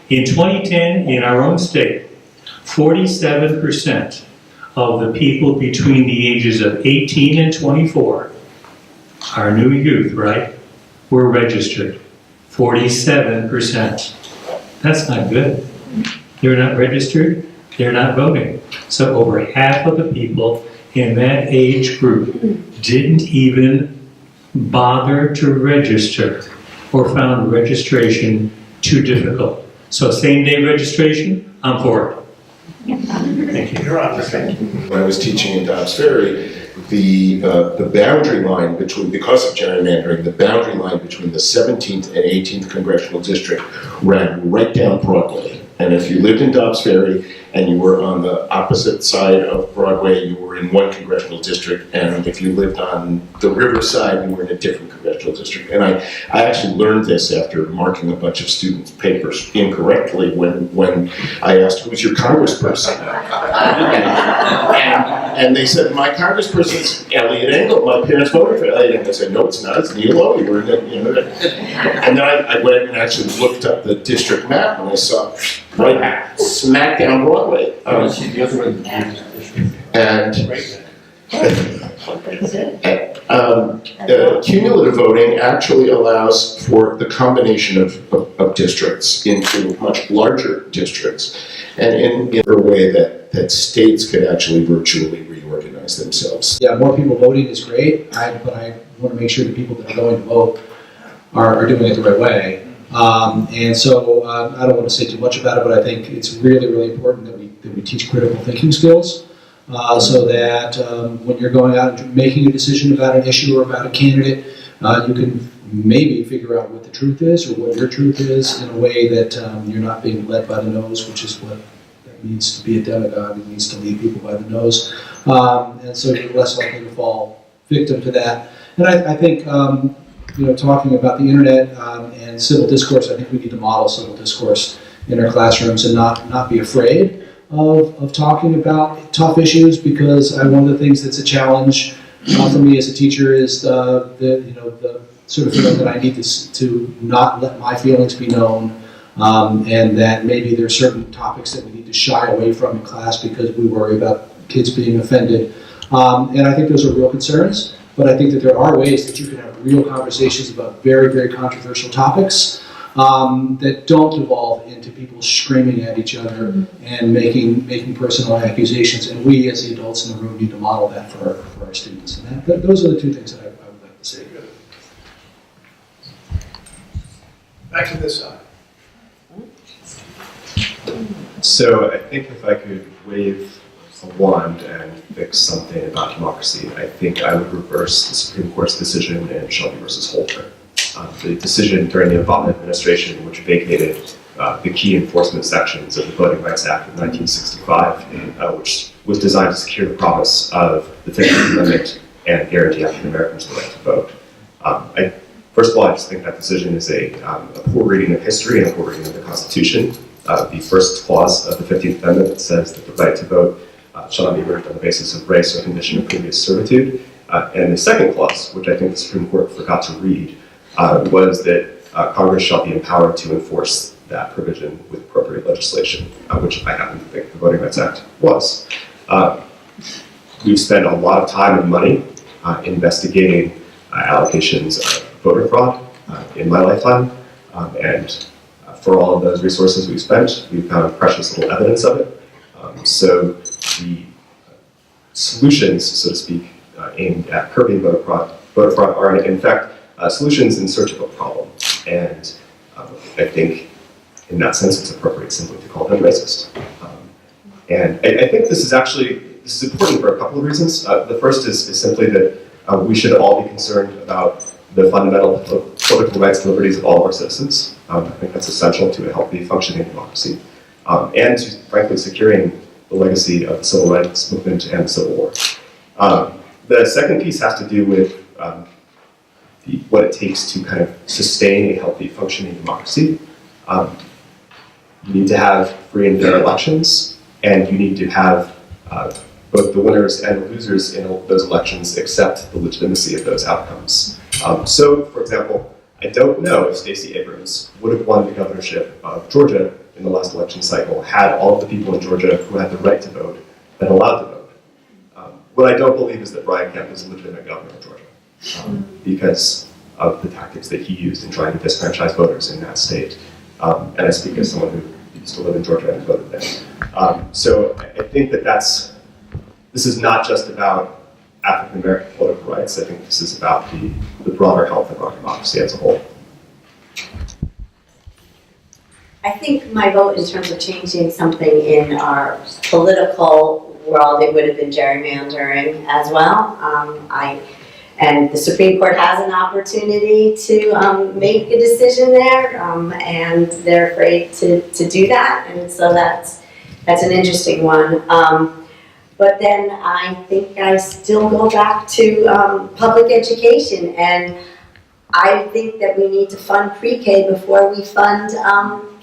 In 2010, in our own state, 47% of the people between the ages of 18 and 24, our new youth, right, were registered. 47%. That's not good. They're not registered, they're not voting. So over half of the people in that age group didn't even bother to register or found registration too difficult. So same day registration, I'm for it. Thank you. You're on. When I was teaching in Dobbs Ferry, the boundary line between, because of gerrymandering, the boundary line between the 17th and 18th congressional district ran right down Broadway. And if you lived in Dobbs Ferry and you were on the opposite side of Broadway, you were in one congressional district. And if you lived on the riverside, you were in a different congressional district. And I actually learned this after marking a bunch of students' papers incorrectly when I asked, who's your congressperson? And they said, my congressperson's Elliot Engel. My parents voted for Elliot Engel. I said, no, it's not. It's Neil Lowe. And then I went and actually looked up the district map, and I saw right smack down Broadway. Cumulative voting actually allows for the combination of districts into much larger districts, and in a way that states could actually virtually reorganize themselves. Yeah, more people voting is great, but I want to make sure the people that are going to vote are doing it the right way. And so I don't want to say too much about it, but I think it's really, really important that we teach critical thinking skills so that when you're going out and making a decision about an issue or about a candidate, you can maybe figure out what the truth is or what your truth is in a way that you're not being led by the nose, which is what it means to be a demagogue. It means to lead people by the nose. And so you're less likely to fall victim to that. And I think talking about the internet and civil discourse, I think we need to model civil discourse in our classrooms and not be afraid of talking about tough issues, because one of the things that's a challenge for me as a teacher is the sort of feeling that I need to not let my feelings be known, and that maybe there are certain topics that we need to shy away from in class because we worry about kids being offended. And I think those are real concerns. But I think that there are ways that you can have real conversations about very, very controversial topics that don't devolve into people screaming at each other and making personal accusations. And we, as the adults in the room, need to model that for our students. And those are the two things that I would like to say. Back to this side. So I think if I could wave a wand and fix something about democracy, I think I would reverse the Supreme Court's decision in Shelby versus Holder. The decision during the Obama administration, which vacated the key enforcement sections of the Voting Rights Act of 1965, which was designed to secure the promise of the 15th Amendment and guarantee African Americans the right to vote. First of all, I just think that decision is a poor reading of history and a poor reading of the Constitution. The first clause of the 15th Amendment says that the right to vote shall not be reserved on the basis of race or condition of previous servitude. And the second clause, which I think the Supreme Court forgot to read, was that Congress shall be empowered to enforce that provision with appropriate legislation, which I happen to think the Voting Rights Act was. We've spent a lot of time and money investigating allegations of voter fraud in my lifetime, and for all of those resources we've spent, we've found precious little evidence of it. So the solutions, so to speak, aimed at curbing voter fraud are in fact solutions in search of a problem. And I think in that sense it's appropriate simply to call them racist. And I think this is important for a couple of reasons. The first is simply that we should all be concerned about the fundamental political rights and liberties of all of our citizens. I think that's essential to a healthy, functioning democracy, and to, frankly, securing the legacy of the civil rights movement and the Civil War. The second piece has to do with what it takes to kind of sustain a healthy, functioning democracy. You need to have free and fair elections, and you need to have both the winners and the losers in those elections accept the legitimacy of those outcomes. So, for example, I don't know if Stacey Abrams would have won the governorship of Georgia in the last election cycle had all of the people in Georgia who had the right to vote been allowed to vote. What I don't believe is that Brian Kemp is a legitimate governor of Georgia because of the tactics that he used in trying to disfranchise voters in that state. And I speak as someone who used to live in Georgia and voted there. So I think that this is not just about African American political rights. I think this is about the broader health of our democracy as a whole. I think my vote in terms of changing something in our political world, it would have been gerrymandering as well. And the Supreme Court has an opportunity to make a decision there, and they're afraid to do that, and so that's an interesting one. But then I think I still go back to public education, and I think that we need to fund pre-K before we fund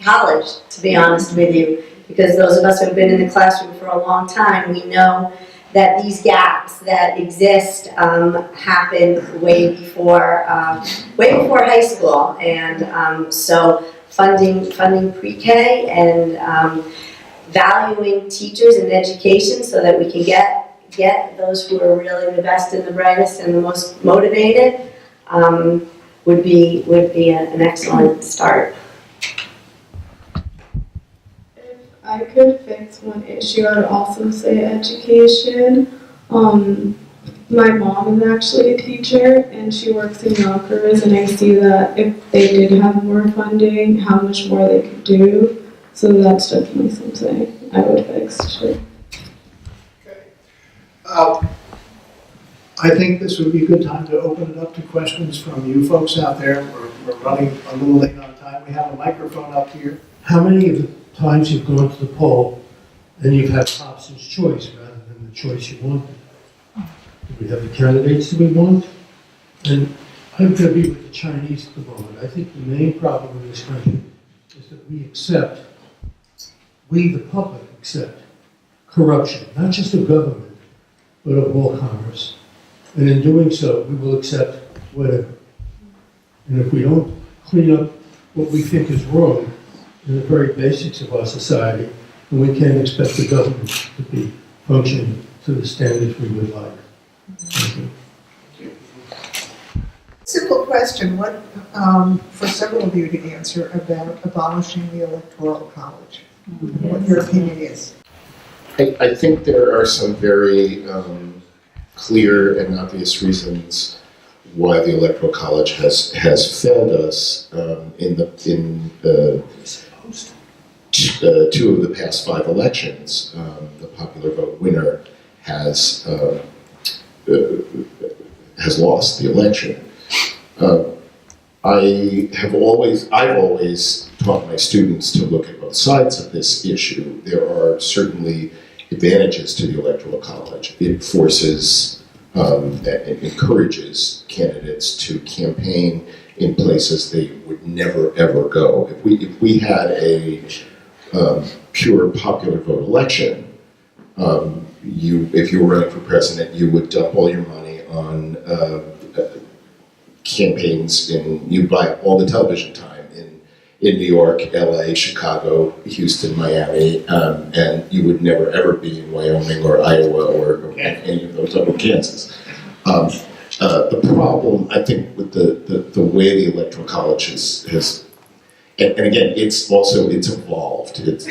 college, to be honest with you, because those of us who have been in the classroom for a long time, we know that these gaps that exist happen way before high school, and so funding pre-K and valuing teachers and education so that we can get those who are really the best and the brightest and the most motivated would be an excellent start. If I could fix one issue, I would also say education. My mom is actually a teacher and she works in Yonkers, and I see that if they did have more funding, how much more they could do. So that's definitely something I would fix, sure. Okay. I think this would be a good time to open it up to questions from you folks out there. We're running a little late on time. We have a microphone up here. How many of the times you've gone to the poll and you've had Hobson's choice rather than the choice you wanted? Do we have the candidates that we want? And I'm going to be with the Chinese at the moment. I think the main problem in this country is that we, the public, accept corruption, not just of government, but of all commerce. And in doing so, we will accept whatever. And if we don't clean up what we think is wrong in the very basics of our society, then we can't expect the government to be functioning to the standards we would like. Thank you. Simple question, what, for several of you to answer about abolishing the Electoral College, what your opinion is. I think there are some very clear and obvious reasons why the Electoral College has failed us in two of the past 5 elections. The popular vote winner has lost the election. I've always taught my students to look at both sides of this issue. There are certainly advantages to the Electoral College. It forces and encourages candidates to campaign in places they would never ever go. If we had a pure popular vote election, if you were running for president, you would dump all your money on campaigns you'd buy all the television time in New York, LA, Chicago, Houston, Miami, and you would never ever be in Wyoming or Iowa or any of those other Kansas. The problem, I think, with the way the Electoral College has and again, it's evolved. It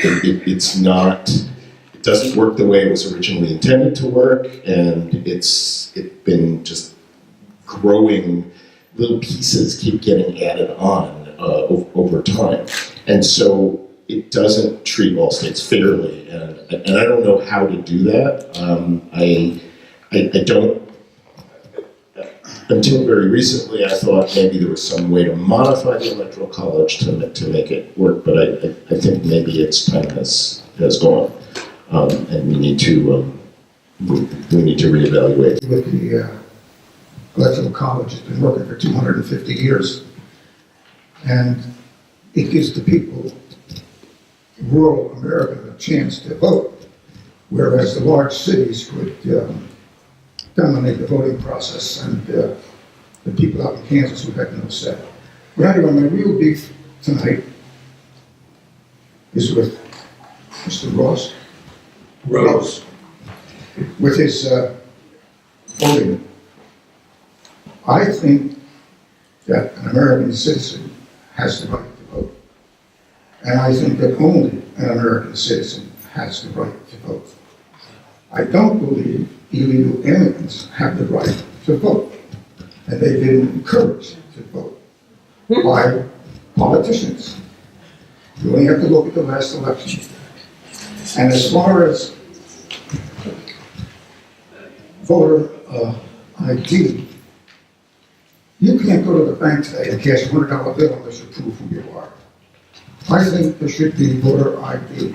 doesn't work the way it was originally intended to work, and it's been just growing. Little pieces keep getting added on over time, and so it doesn't treat all states fairly. And I don't know how to do that. I don't. Until very recently, I thought maybe there was some way to modify the Electoral College to make it work, but I think maybe its time has gone, and we need to reevaluate. With the Electoral College has been working for 250 years, and it gives the people, rural America, a chance to vote, whereas the large cities would dominate the voting process, and the people out in Kansas would have no say. But anyway, my real beef tonight is with Mr. Rose, with his voting. I think that an American citizen has the right to vote. And I think that only an American citizen has the right to vote. I don't believe illegal immigrants have the right to vote. And they've been encouraged to vote by politicians. You only have to look at the last election. And as far as voter ID, you can't go to the bank today and cash a $100 bill unless you prove who you are. I think there should be voter ID.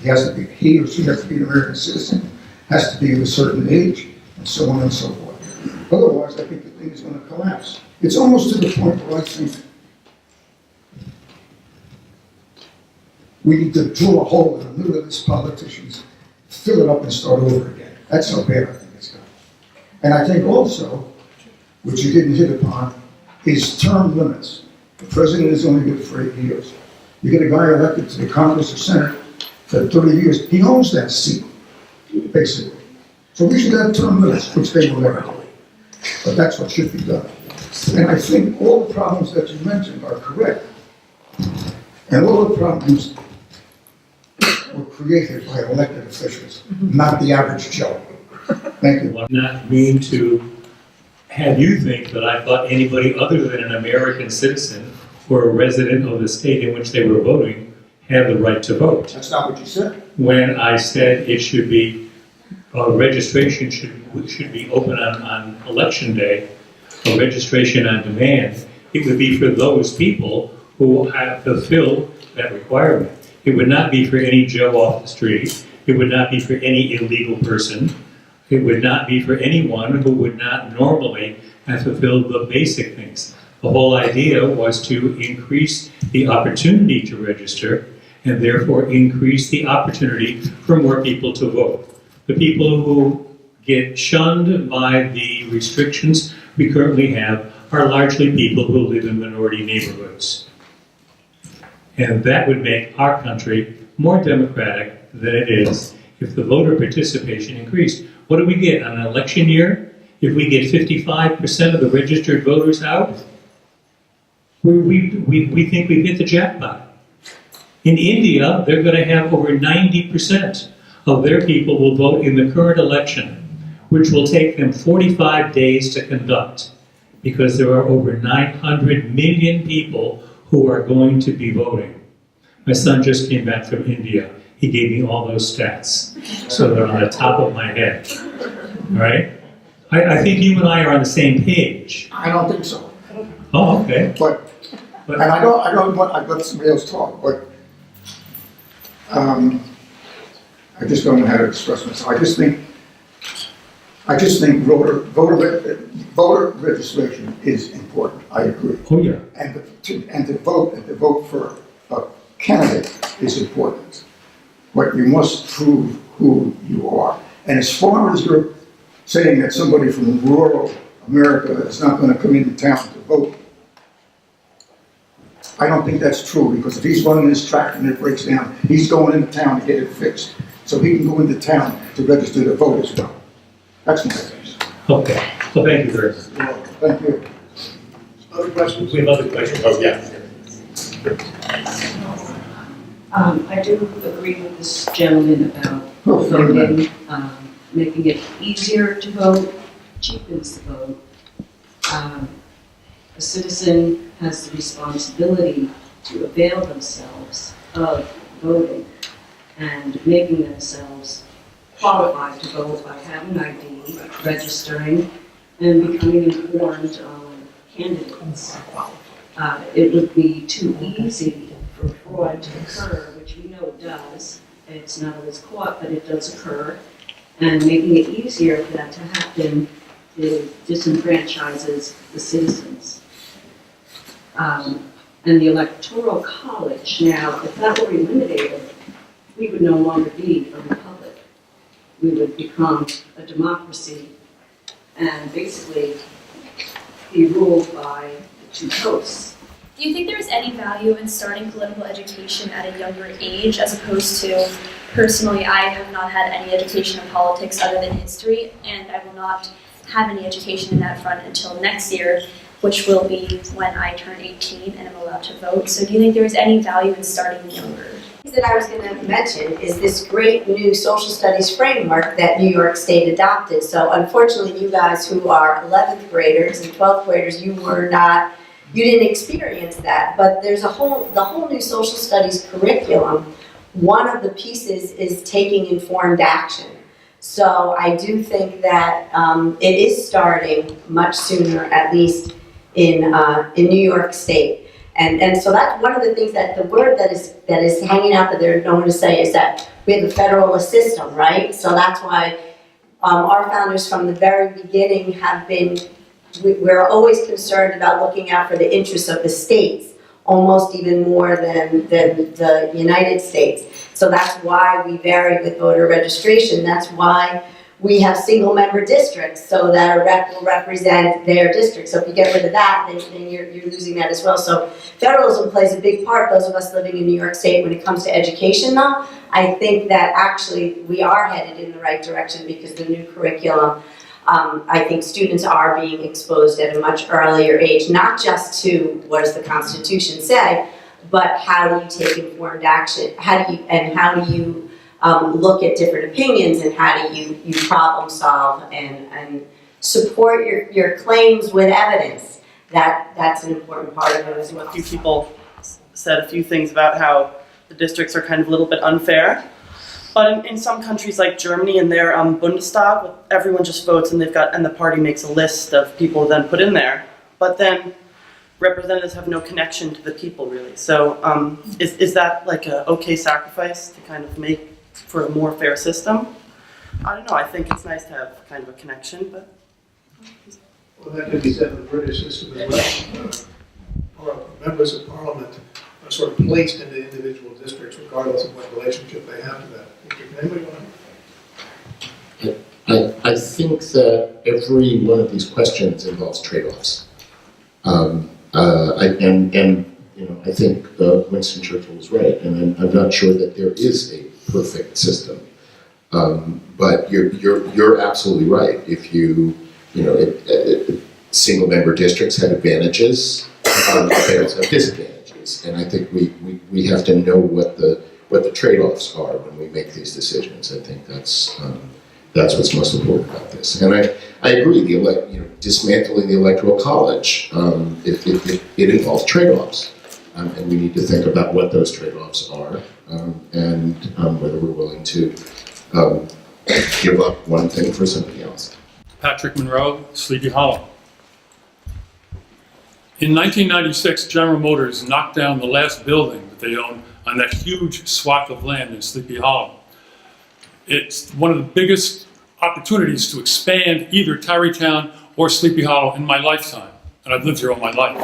He or she has to be an American citizen, has to be of a certain age, and so on and so forth. Otherwise, I think the thing is going to collapse. It's almost to the point where I think we need to drill a hole in the middle of these politicians, fill it up and start over again. That's how bad I think it's done. And I think also, which you didn't hit upon, is term limits. The president is only good for 8 years. You get a guy elected to the Congress or Senate for 30 years, he owns that seat, basically. So we should have term limits, which they will never do. But that's what should be done. And I think all the problems that you mentioned are correct. And all the problems were created by elected officials, not the average Joe. Thank you. I not mean to have you think that I thought anybody other than an American citizen or a resident of the state in which they were voting had the right to vote. That's not what you said. When I said it should be, registration should be open on election day, or registration on demand, it would be for those people who have fulfilled that requirement. It would not be for any Joe off the street. It would not be for any illegal person. It would not be for anyone who would not normally have fulfilled the basic things. The whole idea was to increase the opportunity to register and therefore increase the opportunity for more people to vote. The people who get shunned by the restrictions we currently have are largely people who live in minority neighborhoods. And that would make our country more democratic than it is if the voter participation increased. What do we get on an election year? if we get 55% of the registered voters out, we think we've hit the jackpot. In India, they're going to have over 90% of their people will vote in the current election, which will take them 45 days to conduct, because there are over 900 million people who are going to be voting. My son just came back from India. He gave me all those stats, so they're on the top of my head. All right? I think you and I are on the same page. I don't think so. Oh, okay. But, and I don't want, I'd let somebody else talk, but, I just don't know how to express myself. I just think voter registration is important. I agree. Oh, yeah. And to vote for a candidate is important. But you must prove who you are. And as far as you're saying that somebody from rural America is not going to come into town to vote, I don't think that's true, because if he's running his tractor and it breaks down, he's going into town to get it fixed. So he can go into town to register to vote as well. That's my opinion. Okay. So thank you very much. Thank you. Other questions? We have other questions. Oh, yeah. I do agree with this gentleman about Oh, very good. making it easier to vote, cheapens the vote. A citizen has the responsibility to avail themselves of voting and making themselves qualified to vote by having ID, registering, and becoming informed candidates. It would be too easy for fraud to occur, which we know it does. It's not always caught, but it does occur. And making it easier for that to happen disenfranchises the citizens. And the Electoral College, now, if that were eliminated, we would no longer be a republic. We would become a democracy and basically be ruled by the two coasts. Do you think there is any value in starting political education at a younger age, as opposed to, personally, I have not had any education in politics other than history, and I will not have any education in that front until next year, which will be when I turn 18 and I'm allowed to vote. So do you think there is any value in starting younger? That I was going to mention is this great new social studies framework that New York State adopted. So unfortunately, you guys who are 11th graders and 12th graders, you didn't experience that. But there's the whole new social studies curriculum. One of the pieces is taking informed action. So I do think that it is starting much sooner, at least in New York State. And so that's one of the things that the word that is hanging out that they're known to say is that we have a federalist system, right? So that's why our founders from the very beginning have been, we're always concerned about looking out for the interests of the states, almost even more than the United States. So that's why we vary with voter registration. That's why we have single-member districts, so that a rep will represent their district. So if you get rid of that, then you're losing that as well. So federalism plays a big part, those of us living in New York State. When it comes to education, though, I think that actually we are headed in the right direction, because the new curriculum, I think students are being exposed at a much earlier age, not just to what does the Constitution say, but how do you take informed action? How do you look at different opinions, and how do you problem solve and support your claims with evidence? That's an important part of it as well. A few people said a few things about how the districts are kind of a little bit unfair. But in some countries like Germany, in their Bundestag, everyone just votes and the party makes a list of people then put in there. But then representatives have no connection to the people, really. So is that like a okay sacrifice to kind of make for a more fair system? I don't know, I think it's nice to have kind of a connection, but... Well, that could be said of the British system as well. Or members of parliament are sort of placed into individual districts regardless of what relationship they have to that district. Anybody want I think that every one of these questions involves trade-offs. I think Winston Churchill was right, and I'm not sure that there is a perfect system. But you're absolutely right. If you single-member districts have advantages, pairs have disadvantages. And I think we have to know what the trade-offs are when we make these decisions. I think that's what's most important about this. And I agree, dismantling the Electoral College, it involves trade-offs. And we need to think about what those trade-offs are, and whether we're willing to give up one thing for something else. Patrick Monroe, Sleepy Hollow. In 1996, General Motors knocked down the last building that they owned on that huge swath of land in Sleepy Hollow. It's one of the biggest opportunities to expand either Tarrytown or Sleepy Hollow in my lifetime, and I've lived here all my life.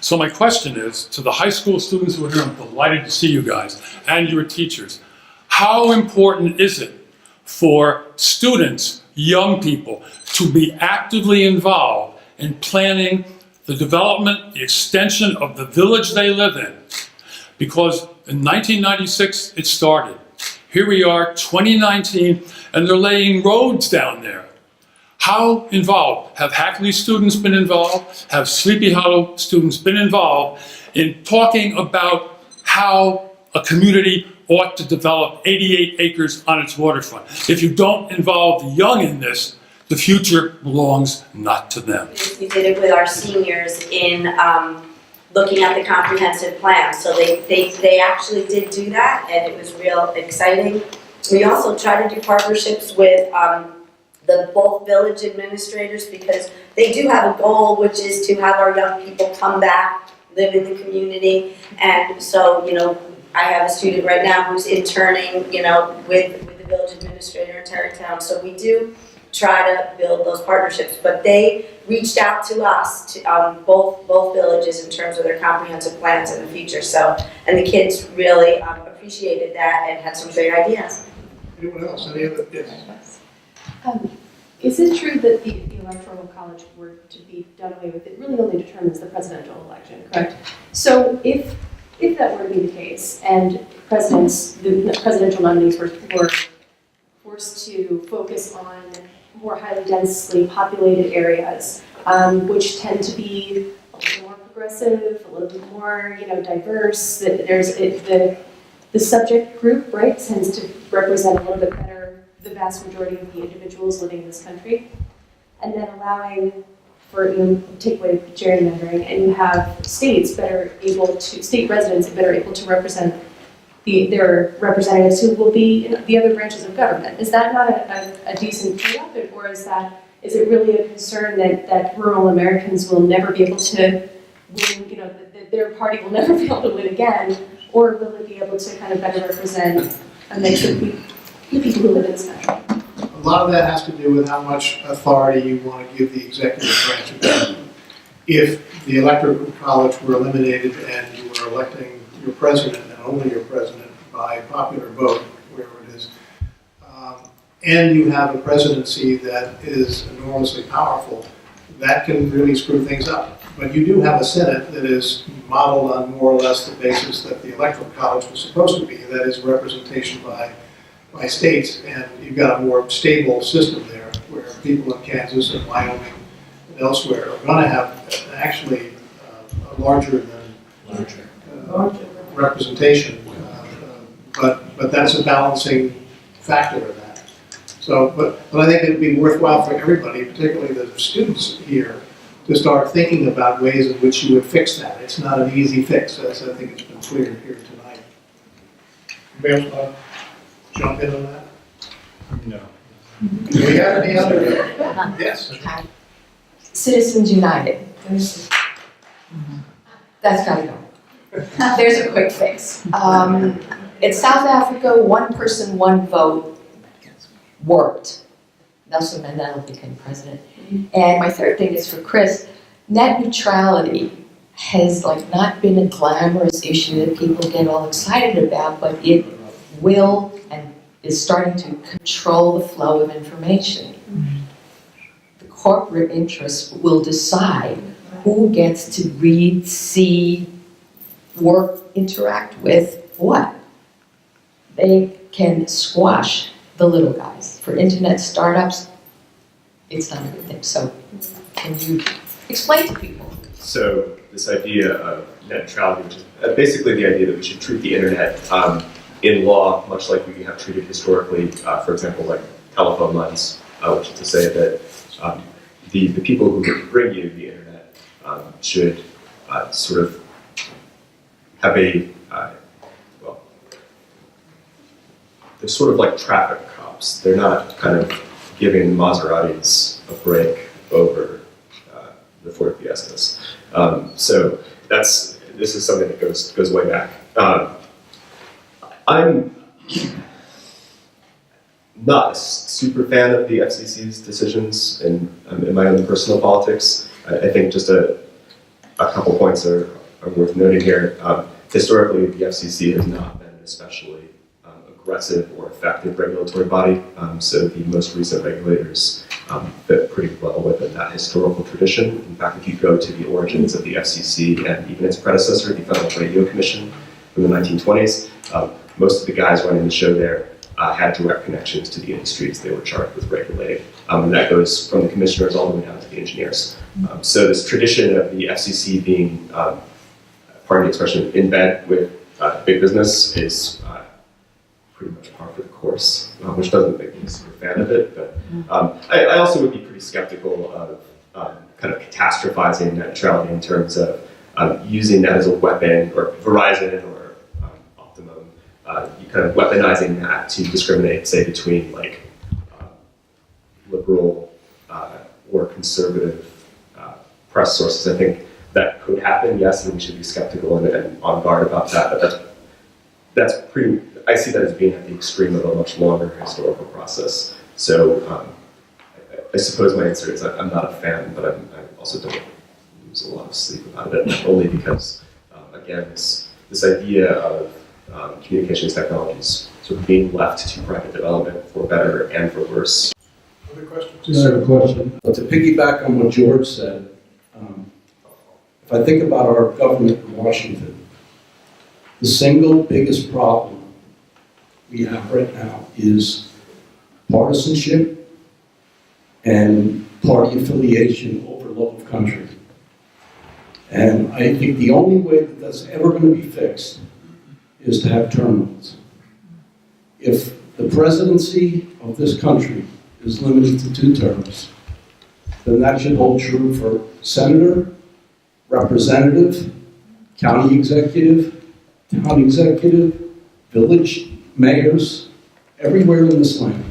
So my question is, to the high school students who are here, I'm delighted to see you guys, and your teachers, how important is it for students, young people, to be actively involved in planning the development, the extension of the village they live in? Because in 1996, it started. Here we are, 2019, and they're laying roads down there. How involved? Have Hackley students been involved? Have Sleepy Hollow students been involved in talking about how a community ought to develop 88 acres on its waterfront? If you don't involve the young in this, the future belongs not to them. We did it with our seniors in looking at the comprehensive plan. So they actually did do that, and it was real exciting. We also try to do partnerships with both village administrators, because they do have a goal, which is to have our young people come back, live in the community. And so, I have a student right now who's interning, with the village administrator in Tarrytown. So we do try to build those partnerships, but they reached out to us, to both villages, in terms of their comprehensive plans in the future. So, and the kids really appreciated that and had some great ideas. Anyone else? Any other? Yes. Is it true that the Electoral College were to be done away with? It really only determines the presidential election, correct? So if that were to be the case, and the presidential nominees were forced to focus on more highly densely populated areas, which tend to be a little more progressive, a little bit more, diverse. That there's the subject group, right, tends to represent a little bit better the vast majority of the individuals living in this country, and then allowing for take away gerrymandering, and you have state residents better able to represent their representatives who will be in the other branches of government. Is that not a decent trade-off, or is it really a concern that rural Americans will never be able to win, that their party will never be able to win again, or will it be able to kind of better represent a mix of the people who live in this country? A lot of that has to do with how much authority you want to give the executive branch of government. If the Electoral College were eliminated and you were electing your president and only your president by popular vote, wherever it is, and you have a presidency that is enormously powerful, that can really screw things up. But you do have a Senate that is modeled on more or less the basis that the Electoral College was supposed to be, that is representation by states, and you've got a more stable system there where people in Kansas and Wyoming and elsewhere are going to have actually a larger representation, but that's a balancing factor of that. So, but I think it'd be worthwhile for everybody, particularly the students here, to start thinking about ways in which you would fix that. It's not an easy fix, as I think it's been clear here tonight. Anybody else jump in on that? No. Do we have any other? Yes. Citizens United. That's gotta go. There's a quick fix. In South Africa, one person, one vote worked. Nelson Mandela became president. And my third thing is for Chris. Net neutrality has not been a glamorous issue that people get all excited about, but it will and is starting to control the flow of information. The corporate interests will decide who gets to read, see, work, interact with what. They can squash the little guys. For internet startups, it's not a good thing. So can you explain to people? So this idea of net neutrality, which is basically the idea that we should treat the internet in law much like we have treated historically, for example, like telephone lines, which is to say that the people who bring you the internet should sort of have a, well, they're sort of like traffic cops. They're not kind of giving Maseratis a break over the Ford Fiestas. So this is something that goes way back. I'm not a super fan of the FCC's decisions in my own personal politics. I think just a couple points are worth noting here. Historically, the FCC has not been an especially aggressive or effective regulatory body, so the most recent regulators fit pretty well within that historical tradition. In fact, if you go to the origins of the FCC and even its predecessor, the Federal Radio Commission from the 1920s, most of the guys running the show there had direct connections to the industries they were charged with regulating. And that goes from the commissioners all the way down to the engineers. So this tradition of the FCC being, pardon the expression, in bed with big business is pretty much par for the course, which doesn't make me a super fan of it. But I also would be pretty skeptical of kind of catastrophizing net neutrality in terms of using that as a weapon, or Verizon or Optimum, you kind of weaponizing that to discriminate, say, between like liberal or conservative press sources. I think that could happen, yes, and we should be skeptical and on guard about that. But that's pretty. I see that as being at the extreme of a much longer historical process. So I suppose my answer is I'm not a fan, but I also don't lose a lot of sleep about it, only because, again, this idea of communications technologies sort of being left to private development for better and for worse. Other questions? Just have a question. To piggyback on what George said, if I think about our government in Washington, the single biggest problem we have right now is partisanship and party affiliation over love of country. And I think the only way that that's ever going to be fixed is to have term limits. If the presidency of this country is limited to 2 terms, then that should hold true for senator, representative, county executive, town executive, village mayors, everywhere in this land.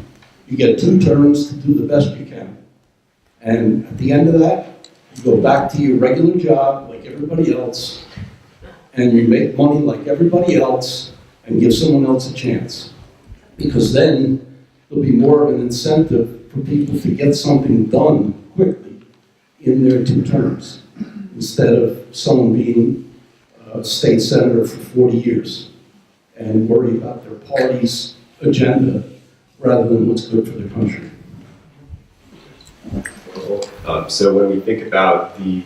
You get 2 terms to do the best you can. And at the end of that, you go back to your regular job like everybody else, and you make money like everybody else, and give someone else a chance. Because then there'll be more of an incentive for people to get something done quickly in their 2 terms, instead of someone being a state senator for 40 years and worry about their party's agenda rather than what's good for the country. So when we think about the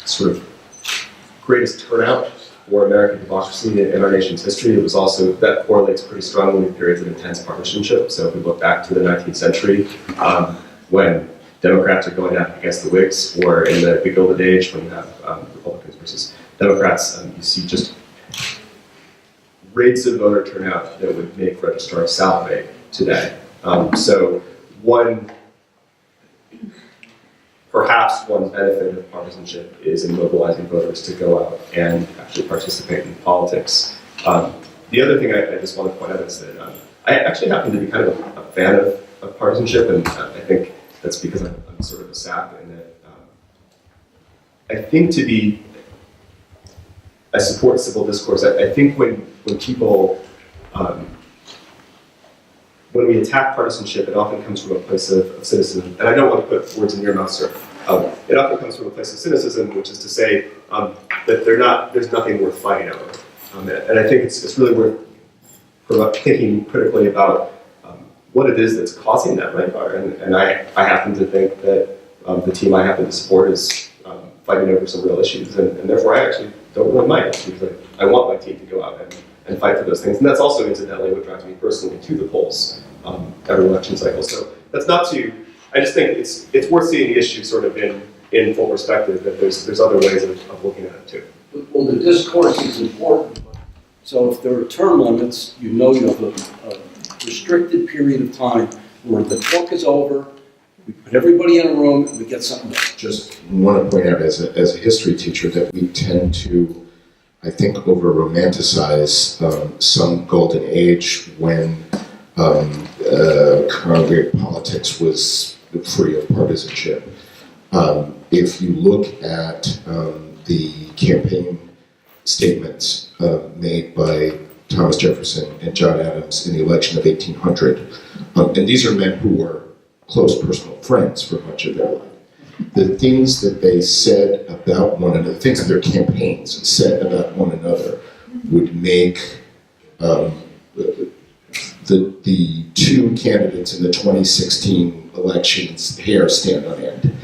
sort of greatest turnout for American democracy in our nation's history, it was also, that correlates pretty strongly with periods of intense partisanship. So if we look back to the 19th century, when Democrats are going up against the Whigs, or in the Gilded Age when you have Republicans versus Democrats, you see just rates of voter turnout that would make registrars salivate today. So perhaps one benefit of partisanship is in mobilizing voters to go out and actually participate in politics. The other thing I just want to point out is that I actually happen to be kind of a fan of partisanship, and I think that's because I'm sort of a sap in that I think I support civil discourse. I think when people, when we attack partisanship, it often comes from a place of cynicism. And I don't want to put words in your mouth, sir. It often comes from a place of cynicism, which is to say that there's nothing worth fighting over. And I think it's really worth thinking critically about what it is that's causing that right bar. And I happen to think that the team I happen to support is fighting over some real issues. And therefore, I actually don't really mind, because I want my team to go out and fight for those things. And that's also incidentally what drives me personally to the polls every election cycle. So that's not to, I just think it's worth seeing the issue sort of in full perspective, that there's other ways of looking at it too. Well, the discourse is important. So if there are term limits, you know you have a restricted period of time where the talk is over, we put everybody in a room, and we get something done. Just want to point out as a history teacher that we tend to, I think, over-romanticize some golden age when congregate politics was free of partisanship. If you look at the campaign statements made by Thomas Jefferson and John Adams in the election of 1800, and these are men who were close personal friends for much of their life. The things that they said about one another, the things that their campaigns said about one another would make the two candidates in the 2016 elections hair stand on end.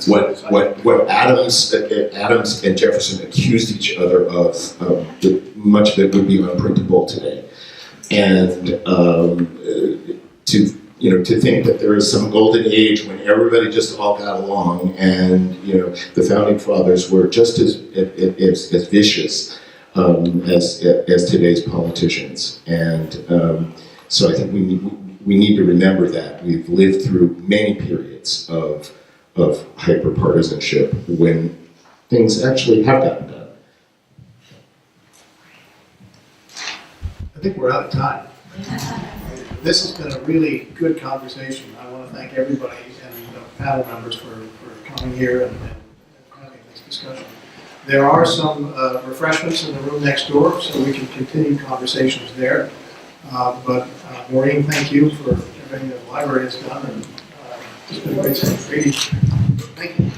What Adams and Jefferson accused each other of, much of it would be unprintable today. And to think that there is some golden age when everybody just all got along, and the founding fathers were just as vicious as today's politicians. And so I think we need to remember that we've lived through many periods of hyper-partisanship when things actually have gotten done. I think we're out of time. This has been a really good conversation. I want to thank everybody and the panel members for coming here and having this discussion. There are some refreshments in the room next door, so we can continue conversations there. But Maureen, thank you for everything that the library has done, and it's been a great reading. Thank you.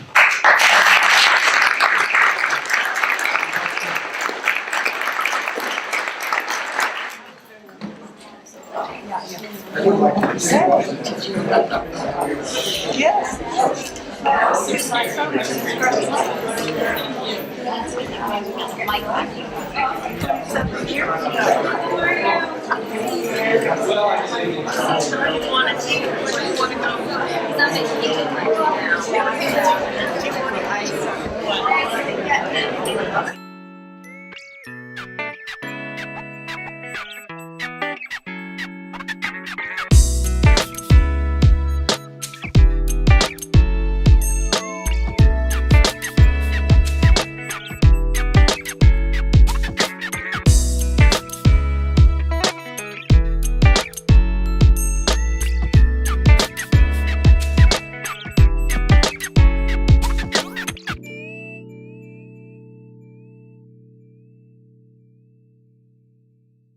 I would like to say yes. Want to take it? Where do you want to go?